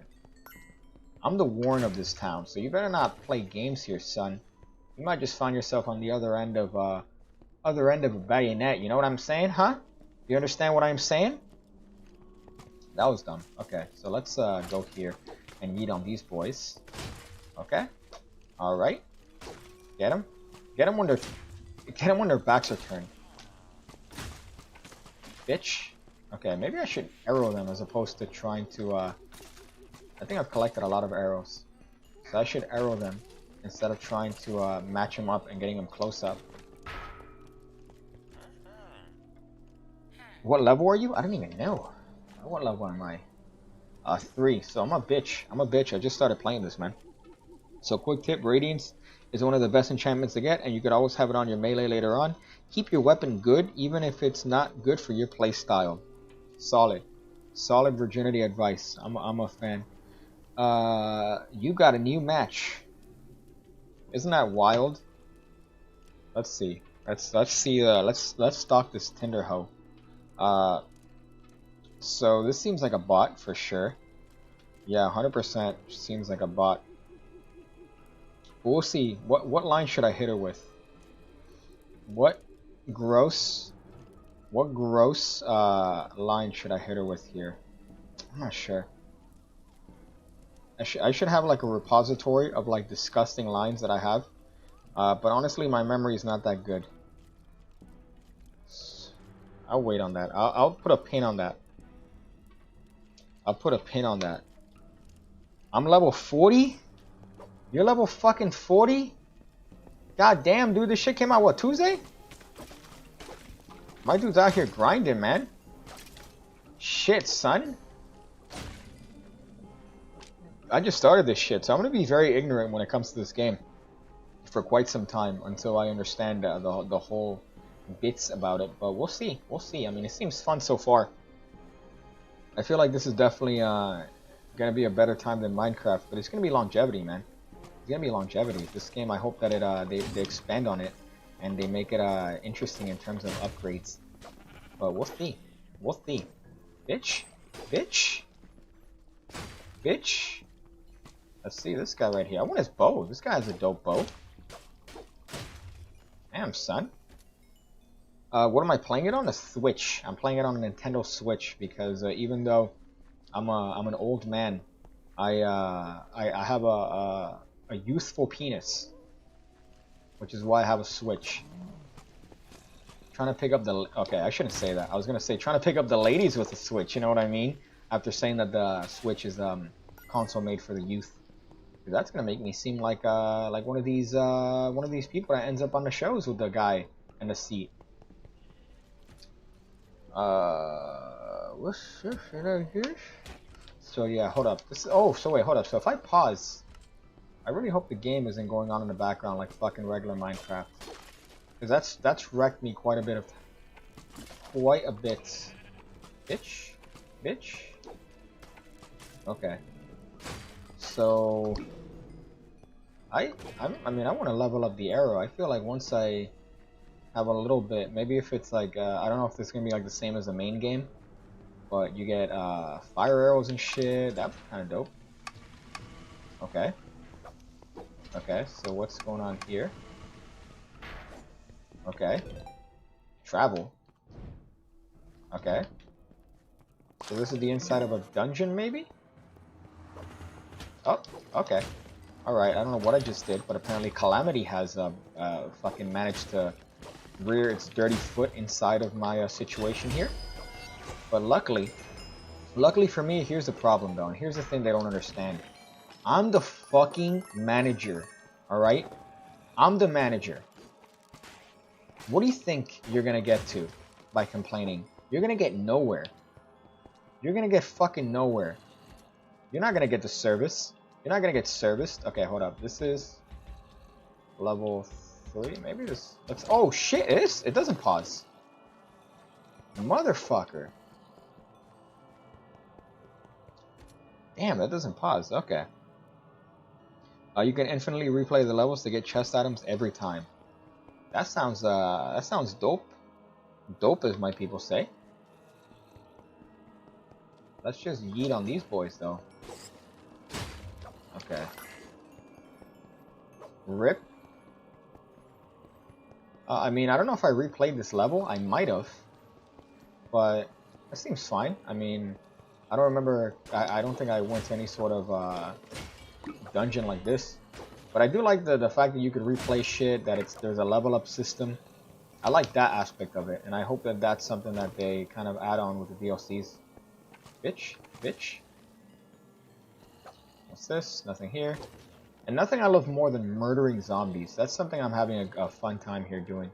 I'm the Warren of this town. So you better not play games here, son. You might just find yourself on the other end of a bayonet. You know what I'm saying, huh? You understand what I'm saying? That was dumb. Okay, so let's go here and yeet on these boys. Okay. All right. Get them. Get them when their backs are turned. Bitch. Okay, maybe I should arrow them as opposed to trying to I think I've collected a lot of arrows. So I should arrow them instead of trying to match them up and getting them close up. What level are you? I don't even know. What level am I? 3. So I'm a bitch. I'm a bitch. I just started playing this, man. So quick tip, Radiance is one of the best enchantments to get, and you could always have it on your melee later on. Keep your weapon good, even if it's not good for your play style. Solid. Solid virginity advice. I'm a fan. You got a new match. Isn't that wild? Let's see. Let's see. Let's stalk this Tinder hoe. So this seems like a bot for sure. Yeah, 100% seems like a bot. But we'll see. What line should I hit her with? What gross line should I hit her with here? I'm not sure. I should have like a repository of like disgusting lines that I have. But honestly, my memory is not that good. I'll wait on that. I'll put a pin on that. I'll put a pin on that. I'm level 40? You're level fucking 40? God damn, dude. This shit came out, what, Tuesday? My dude's out here grinding, man. Shit, son. I just started this shit, so I'm going to be very ignorant when it comes to this game. For quite some time, until I understand the whole bits about it. But we'll see. We'll see. I mean, it seems fun so far. I feel like this is definitely gonna be a better time than Minecraft, but it's gonna be longevity, man. It's gonna be longevity. This game, I hope that they expand on it and they make it interesting in terms of upgrades. But we'll see. We'll see. Bitch, bitch, bitch. Let's see this guy right here. I want his bow. This guy has a dope bow. Damn, son. What am I playing it on? A Switch. I'm playing it on a Nintendo Switch because even though I'm an old man, I have a youthful penis, which is why I have a Switch. Trying to pick up the okay, I shouldn't say that. I was gonna say trying to pick up the ladies with the Switch. You know what I mean? After saying that the Switch is console made for the youth, that's gonna make me seem like one of these people that ends up on the shows with the guy in the seat. What's this? So yeah, hold up. So wait, hold up. So if I pause, I really hope the game isn't going on in the background like fucking regular Minecraft, because that's wrecked me quite a bit. Bitch. Okay. So I mean I want to level up the arrow. I feel like once I have a little bit, maybe if it's like I don't know if this is gonna be like the same as the main game, but you get fire arrows and shit. That's kind of dope. Okay, so what's going on here? Okay, travel. Okay, so this is the inside of a dungeon, maybe? Oh, okay. Alright, I don't know what I just did, but apparently Calamity has fucking managed to rear its dirty foot inside of my situation here. But luckily for me, here's the problem though, and here's the thing they don't understand. I'm the fucking manager, alright? I'm the manager. What do you think you're gonna get to by complaining? You're gonna get nowhere. You're gonna get fucking nowhere. You're not gonna get the service. You're not gonna get serviced. Okay, hold up. This is level 3. Maybe this. Let's. Oh shit! It is. It doesn't pause. Motherfucker. Damn, that doesn't pause. Okay. You can infinitely replay the levels to get chest items every time. That sounds dope. Dope, as my people say. Let's just yeet on these boys, though. Okay. Rip. I mean, I don't know if I replayed this level. I might have. But that seems fine. I mean, I don't remember. I don't think I went to any sort of dungeon like this. But I do like the fact that you could replay shit, that there's a level up system. I like that aspect of it. And I hope that that's something that they kind of add on with the DLCs. Bitch. Bitch. What's this? Nothing here. And nothing I love more than murdering zombies. That's something I'm having a fun time here doing.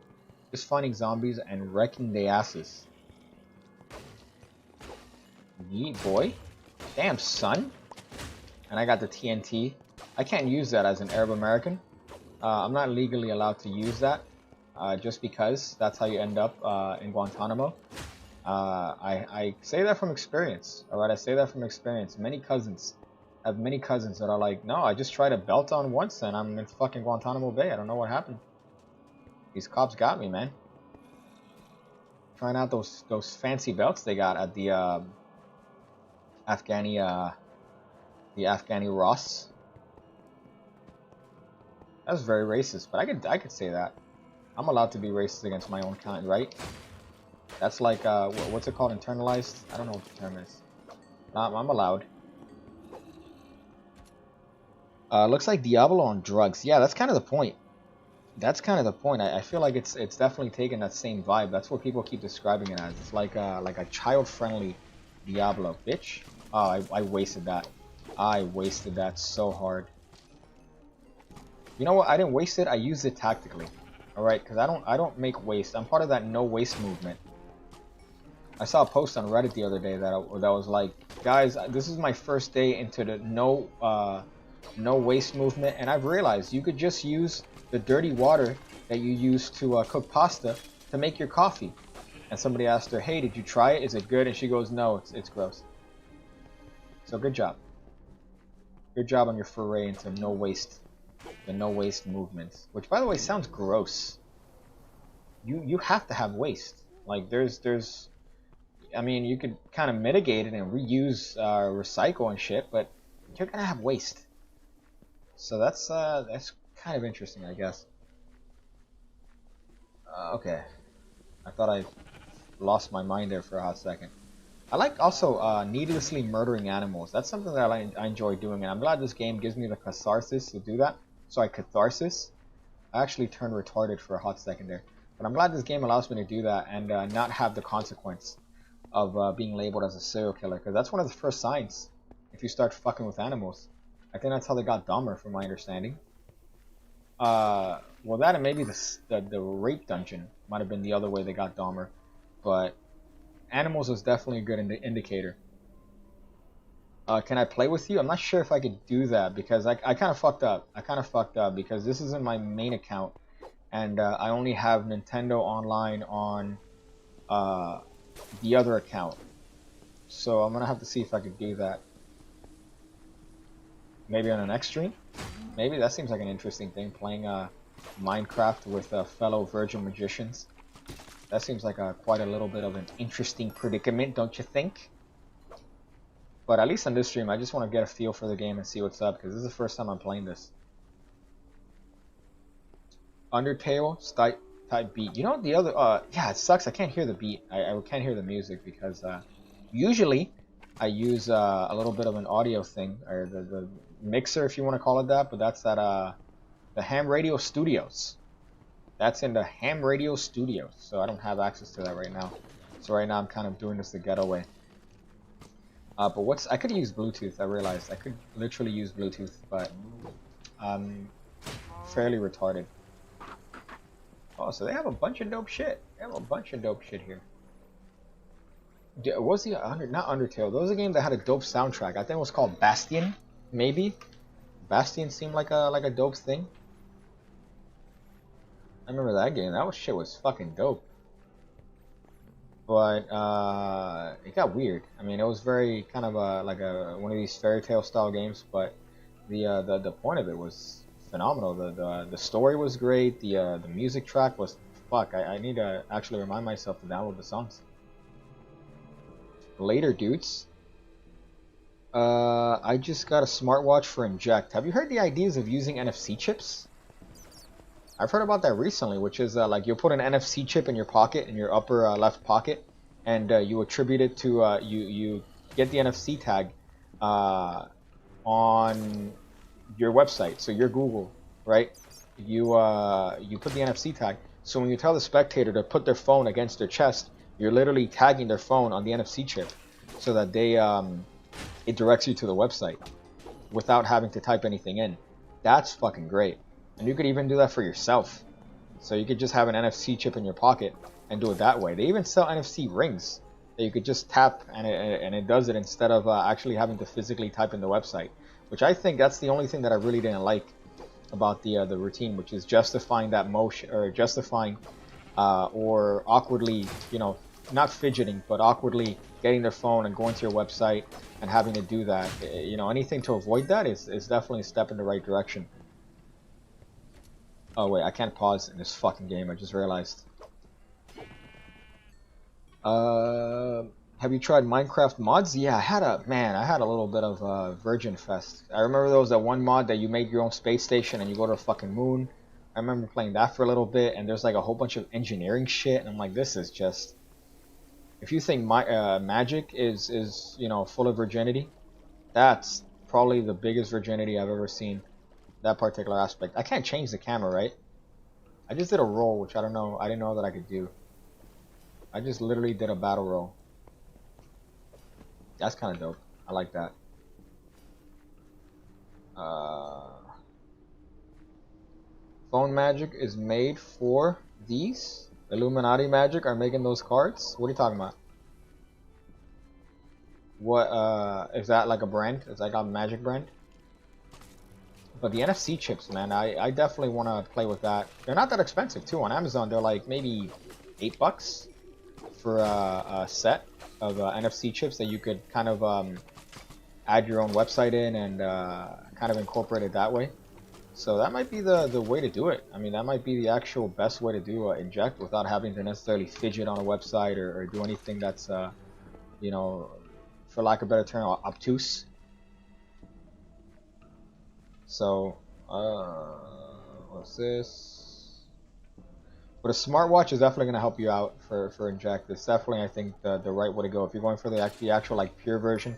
Just finding zombies and wrecking their asses. Yeet, boy. Damn, son. And I got the TNT. I can't use that as an Arab American. I'm not legally allowed to use that. Just because that's how you end up in Guantanamo. I say that from experience. Alright, I say that from experience. I have many cousins that are like, no, I just tried a belt on once and I'm in fucking Guantanamo Bay. I don't know what happened. These cops got me, man. Trying out those fancy belts they got at the Afghani Ross. That's very racist, but I could say that. I'm allowed to be racist against my own kind, right? That's like what's it called? Internalized? I don't know what the term is. I'm allowed. Looks like Diablo on drugs. Yeah, that's kind of the point. That's kind of the point. I feel like it's definitely taken that same vibe. That's what people keep describing it as. It's like a child-friendly Diablo, bitch. Oh, I wasted that. I wasted that so hard. You know what? I didn't waste it. I used it tactically. All right, because I don't make waste. I'm part of that no waste movement. I saw a post on Reddit the other day that was like, guys, this is my first day into the no waste movement, and I've realized you could just use the dirty water that you use to cook pasta to make your coffee. And somebody asked her, hey, did you try it? Is it good? And she goes, no, it's gross. So good job. Good job on your foray into no waste. The no waste movement. Which, by the way, sounds gross. You have to have waste. Like, there's I mean, you could kind of mitigate it and reuse, recycle and shit, but you're gonna have waste. So that's kind of interesting, I guess. Okay. I thought I lost my mind there for a hot second. I like also needlessly murdering animals. That's something that I enjoy doing, and I'm glad this game gives me the catharsis to do that. Sorry, catharsis. I actually turned retarded for a hot second there. But I'm glad this game allows me to do that and not have the consequence of being labeled as a serial killer, because that's one of the first signs if you start fucking with animals. I think that's how they got Dahmer, from my understanding. Well, that and maybe the rape dungeon might have been the other way they got Dahmer, but animals was definitely a good indicator. Can I play with you? I'm not sure if I could do that because I kind of fucked up. I kind of fucked up because this isn't my main account, and I only have Nintendo Online on the other account. So I'm gonna have to see if I could do that. Maybe on an next stream? Maybe that seems like an interesting thing, playing Minecraft with fellow virgin magicians. That seems like quite a little bit of an interesting predicament, don't you think? But at least on this stream, I just want to get a feel for the game and see what's up, because this is the first time I'm playing this. Undertale type beat. You know the other? Yeah, it sucks. I can't hear the beat. I can't hear the music because usually I use a little bit of an audio thing, or the mixer, if you want to call it that. But that's at the Ham Radio Studios. That's in the Ham Radio Studios, so I don't have access to that right now. So right now I'm kind of doing this the ghetto way. But I could use Bluetooth. I realized I could literally use Bluetooth, but I'm fairly retarded. Oh, so they have a bunch of dope shit. They have a bunch of dope shit here. Was the not Undertale? There was a game that had a dope soundtrack. I think it was called Bastion, maybe. Bastion seemed like a dope thing. I remember that game. That shit was fucking dope. But it got weird. I mean, it was very kind of like one of these fairy tale style games, but the point of it was phenomenal. The story was great. The music track was fuck. I need to actually remind myself to download the songs. Later, dudes. I just got a smartwatch for Inject. Have you heard the ideas of using NFC chips? I've heard about that recently, which is like you'll put an NFC chip in your pocket, in your upper left pocket, and you attribute it to you get the NFC tag on your website, so your Google, right? You put the NFC tag. So when you tell the spectator to put their phone against their chest, you're literally tagging their phone on the NFC chip, so that they it directs you to the website without having to type anything in. That's fucking great. And you could even do that for yourself. So you could just have an NFC chip in your pocket and do it that way. They even sell NFC rings that you could just tap and it does it instead of actually having to physically type in the website. Which I think that's the only thing that I really didn't like about the routine, which is justifying that motion, or justifying or awkwardly, you know, not fidgeting, but awkwardly getting their phone and going to your website and having to do that. You know, anything to avoid that is definitely a step in the right direction. Oh wait, I can't pause in this fucking game, I just realized. Have you tried Minecraft mods? Yeah, I had a little bit of Virgin Fest. I remember there was that one mod that you made your own space station and you go to the fucking moon. I remember playing that for a little bit, and there's like a whole bunch of engineering shit, and I'm like, this is just... If you think magic is you know, full of virginity, that's probably the biggest virginity I've ever seen. That particular aspect. I can't change the camera, right? I just did a roll, which I didn't know that I could do. I just literally did a battle roll. That's kind of dope. I like that. Phone magic is made for these? Illuminati Magic are making those cards? What are you talking about? What, is that like a brand? Is that like a magic brand? But the NFC chips, man, I definitely want to play with that. They're not that expensive, too. On Amazon, they're like maybe $8 for a set of NFC chips that you could kind of add your own website in and kind of incorporate it that way. So that might be the way to do it. I mean, that might be the actual best way to do Inject without having to necessarily fidget on a website or do anything that's, you know, for lack of a better term, obtuse. So, what's this? But a smartwatch is definitely going to help you out for Inject. It's definitely, I think, the right way to go if you're going for the actual like pure version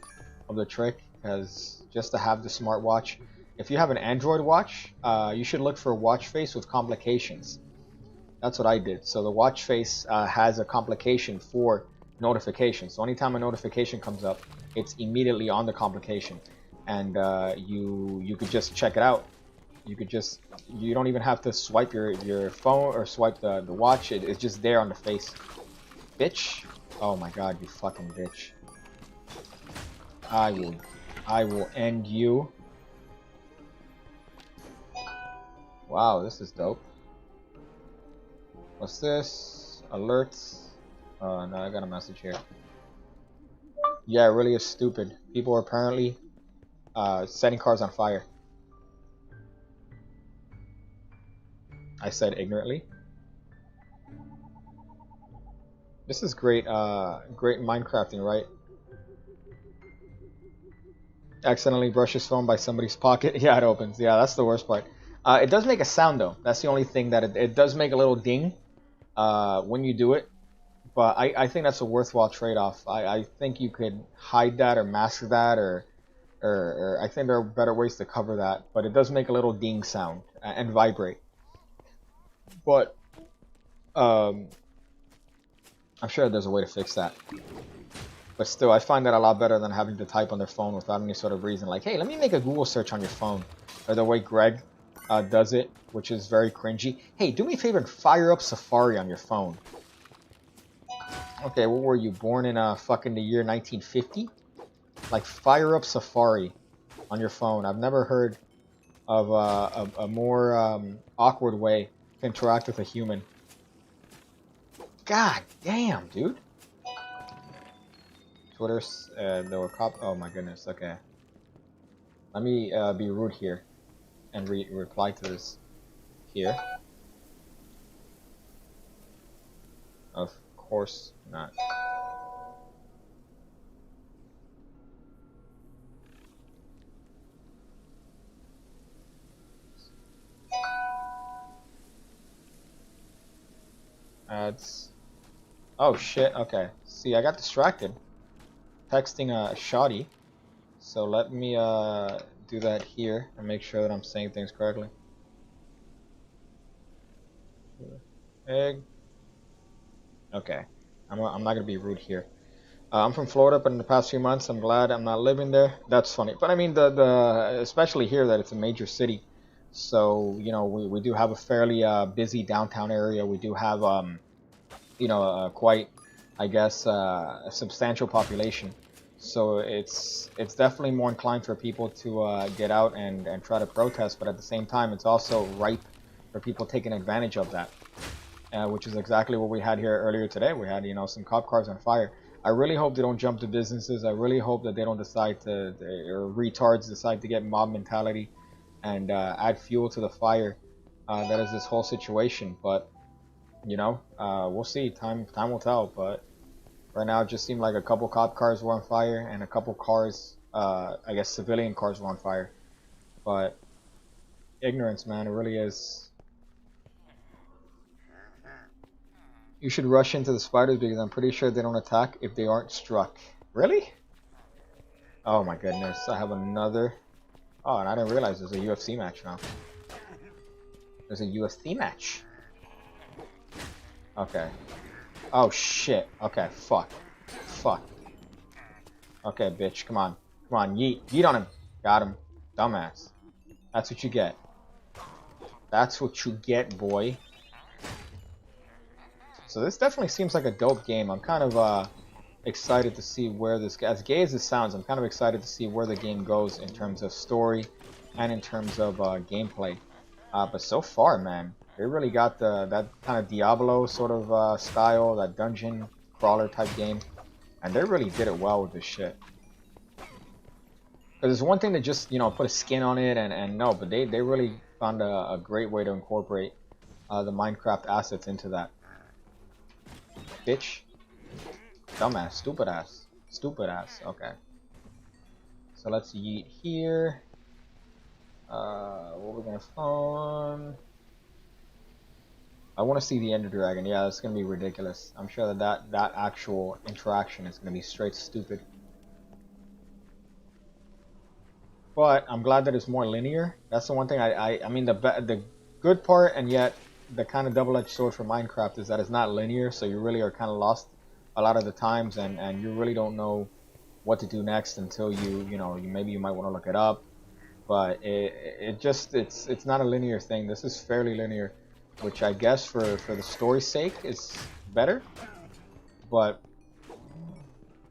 of the trick. Because just to have the smartwatch, if you have an Android watch, you should look for a watch face with complications. That's what I did. So the watch face has a complication for notifications. So anytime a notification comes up, it's immediately on the complication. And you could just check it out. You don't even have to swipe your phone or swipe the watch. It's just there on the face. Bitch. Oh my god, you fucking bitch. I will end you. Wow, this is dope. What's this? Alerts. Oh no, I got a message here. Yeah, it really is stupid. People are apparently setting cars on fire. I said ignorantly. This is great, great Minecrafting, right? Accidentally brush his phone by somebody's pocket. Yeah, it opens. Yeah, that's the worst part. It does make a sound though. That's the only thing that it does make a little ding when you do it. But I think that's a worthwhile trade-off. I think you could hide that or mask that or I think there are better ways to cover that. But it does make a little ding sound and vibrate. But I'm sure there's a way to fix that. But still, I find that a lot better than having to type on their phone without any sort of reason. Like, hey, let me make a Google search on your phone. Or the way Greg does it, which is very cringy. Hey, do me a favor and fire up Safari on your phone. Okay, what were you, born in fucking the year 1950? Like, fire up Safari on your phone. I've never heard of a more awkward way to interact with a human. God damn, dude. Twitter's there were cop. Oh my goodness. Okay. Let me be rude here and reply to this here. Of course not. Ads. Oh shit. Okay. See, I got distracted texting a shoddy. So let me do that here and make sure that I'm saying things correctly. Egg. Okay. I'm not gonna be rude here. I'm from Florida, but in the past few months, I'm glad I'm not living there. That's funny, but I mean the especially here that it's a major city, so you know we do have a fairly busy downtown area. We do have you know quite I guess a substantial population, so it's definitely more inclined for people to get out and try to protest. But at the same time, it's also ripe for people taking advantage of that. Which is exactly what we had here earlier today. We had, you know, some cop cars on fire. I really hope they don't jump to businesses. I really hope that they don't decide to, or retards decide to get mob mentality and add fuel to the fire that is this whole situation. But, you know, we'll see. Time will tell. But right now, it just seemed like a couple cop cars were on fire and a couple cars, I guess civilian cars were on fire. But ignorance, man, it really is. You should rush into the spiders because I'm pretty sure they don't attack if they aren't struck. Really? Oh my goodness, I have another... Oh, and I didn't realize there's a UFC match now. There's a UFC match. Okay. Oh shit. Okay, fuck. Fuck. Okay, bitch, come on. Come on, yeet. Yeet on him. Got him. Dumbass. That's what you get. That's what you get, boy. So this definitely seems like a dope game. I'm kind of excited to see where this, as gay as it sounds, I'm kind of excited to see where the game goes in terms of story and in terms of gameplay. But so far, man, they really got that kind of Diablo sort of style, that dungeon crawler type game, and they really did it well with this shit. Because it's one thing to just, you know, put a skin on it and no, but they really found a great way to incorporate the Minecraft assets into that. Bitch. Dumbass. Stupid ass. Stupid ass. Okay. So let's yeet here. What we're gonna farm. I want to see the Ender Dragon. Yeah, it's gonna be ridiculous. I'm sure that actual interaction is gonna be straight stupid. But I'm glad that it's more linear. That's the one thing I mean the good part, and yet the kind of double-edged sword for Minecraft is that it's not linear, so you really are kind of lost a lot of the times, and you really don't know what to do next until you know, maybe you might want to look it up. But it's not a linear thing. This is fairly linear, which I guess for the story's sake is better. But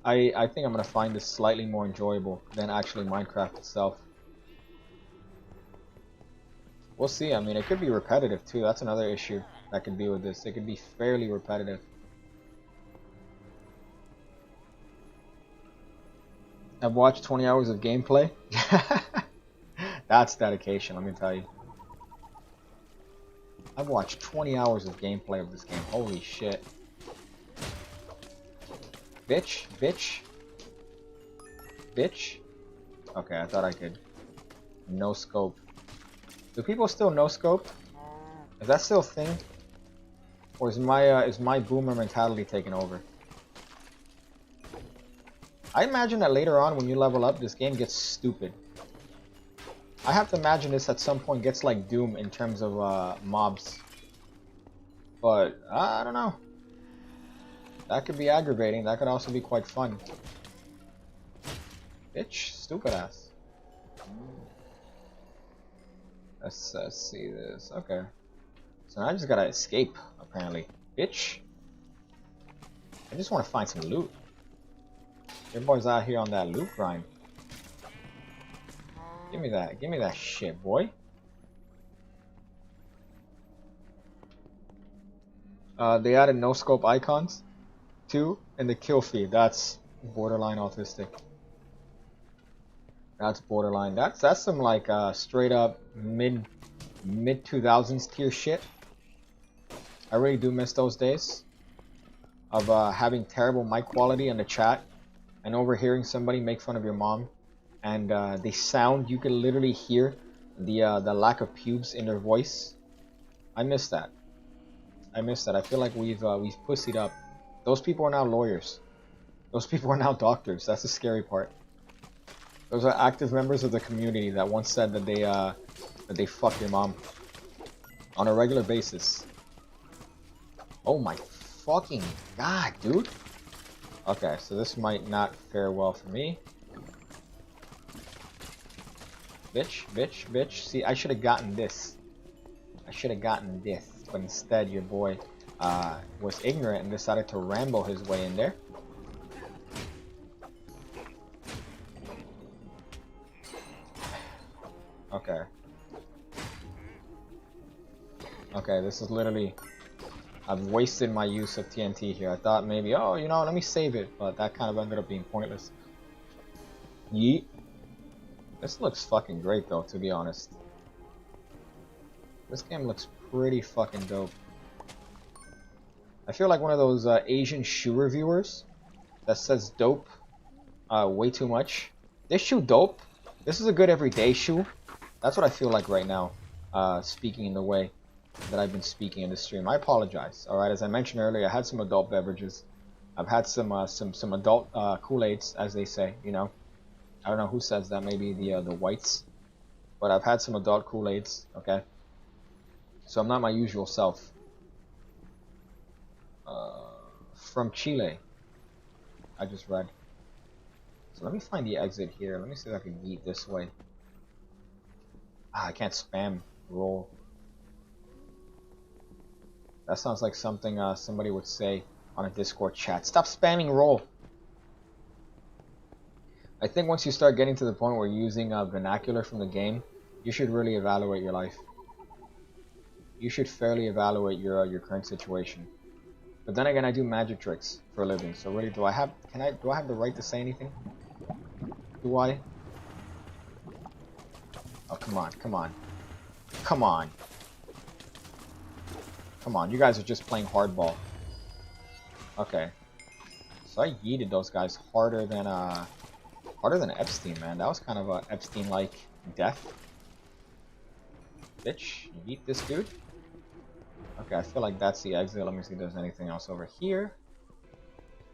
I think I'm gonna find this slightly more enjoyable than actually Minecraft itself. We'll see. I mean, it could be repetitive too. That's another issue that could be with this. It could be fairly repetitive. I've watched 20 hours of gameplay. That's dedication, let me tell you. I've watched 20 hours of gameplay of this game. Holy shit. Bitch, bitch. Bitch. Okay, I thought I could no scope. Do people still no scope? Is that still a thing? Or is my boomer mentality taking over? I imagine that later on when you level up, this game gets stupid. I have to imagine this at some point gets like Doom in terms of mobs. But I don't know. That could be aggravating. That could also be quite fun. Bitch, stupid ass. Let's see this. Okay. So now I just gotta escape, apparently. Bitch. I just want to find some loot. Your boy's out here on that loot grind. Give me that shit, boy. They added no scope icons too, and the kill feed. That's borderline autistic. That's borderline. That's some like straight up mid 2000s tier shit. I really do miss those days of having terrible mic quality in the chat and overhearing somebody make fun of your mom, and they sound, you can literally hear the lack of pubes in their voice. I miss that. I miss that. I feel like we've pussied up. Those people are now lawyers. Those people are now doctors. That's the scary part. Those are active members of the community that once said that they fuck your mom on a regular basis. Oh my fucking god, dude. Okay, so this might not fare well for me. Bitch, bitch, bitch. See, I should have gotten this. I should have gotten this. But instead, your boy was ignorant and decided to ramble his way in there. Okay. Okay, this is literally... I've wasted my use of TNT here. I thought maybe, oh, you know, let me save it. But that kind of ended up being pointless. Yeet. This looks fucking great, though, to be honest. This game looks pretty fucking dope. I feel like one of those Asian shoe reviewers that says dope way too much. This shoe dope. This is a good everyday shoe. That's what I feel like right now, speaking in the way that I've been speaking in the stream. I apologize. All right, as I mentioned earlier, I had some adult beverages. I've had some adult Kool-Aids, as they say. You know, I don't know who says that. Maybe the whites, but I've had some adult Kool-Aids. Okay, so I'm not my usual self. From Chile, I just read. So let me find the exit here. Let me see if I can yeet this way. Ah, I can't spam roll. That sounds like something somebody would say on a Discord chat. Stop spamming roll. I think once you start getting to the point where you're using vernacular from the game, you should really evaluate your life. You should fairly evaluate your current situation. But then again, I do magic tricks for a living, so really, do I have the right to say anything? Do I? Oh, come on, come on. Come on. Come on, you guys are just playing hardball. Okay. So I yeeted those guys harder than Epstein, man. That was kind of a Epstein-like death. Bitch, yeet this dude. Okay, I feel like that's the exit. Let me see if there's anything else over here.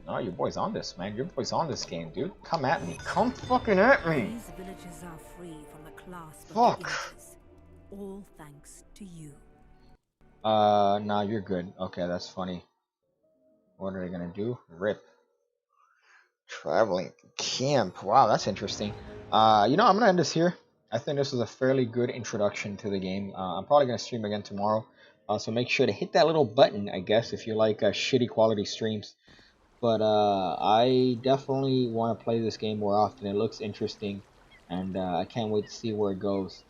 No, your boy's on this, man. Your boy's on this game, dude. Come at me. Come fucking at me. These villages are free from the clasp Fuck. of the Gables. All thanks to you. Nah, you're good. Okay, that's funny. What are they gonna do? Rip. Traveling camp. Wow, that's interesting. You know, I'm gonna end this here. I think this was a fairly good introduction to the game. I'm probably gonna stream again tomorrow. So make sure to hit that little button, I guess, if you like shitty quality streams. But I definitely want to play this game more often. It looks interesting, and I can't wait to see where it goes.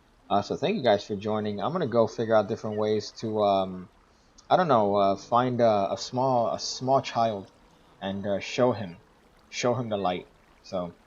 So thank you guys for joining. I'm gonna go figure out different ways to, I don't know, find a small child and show him the light. So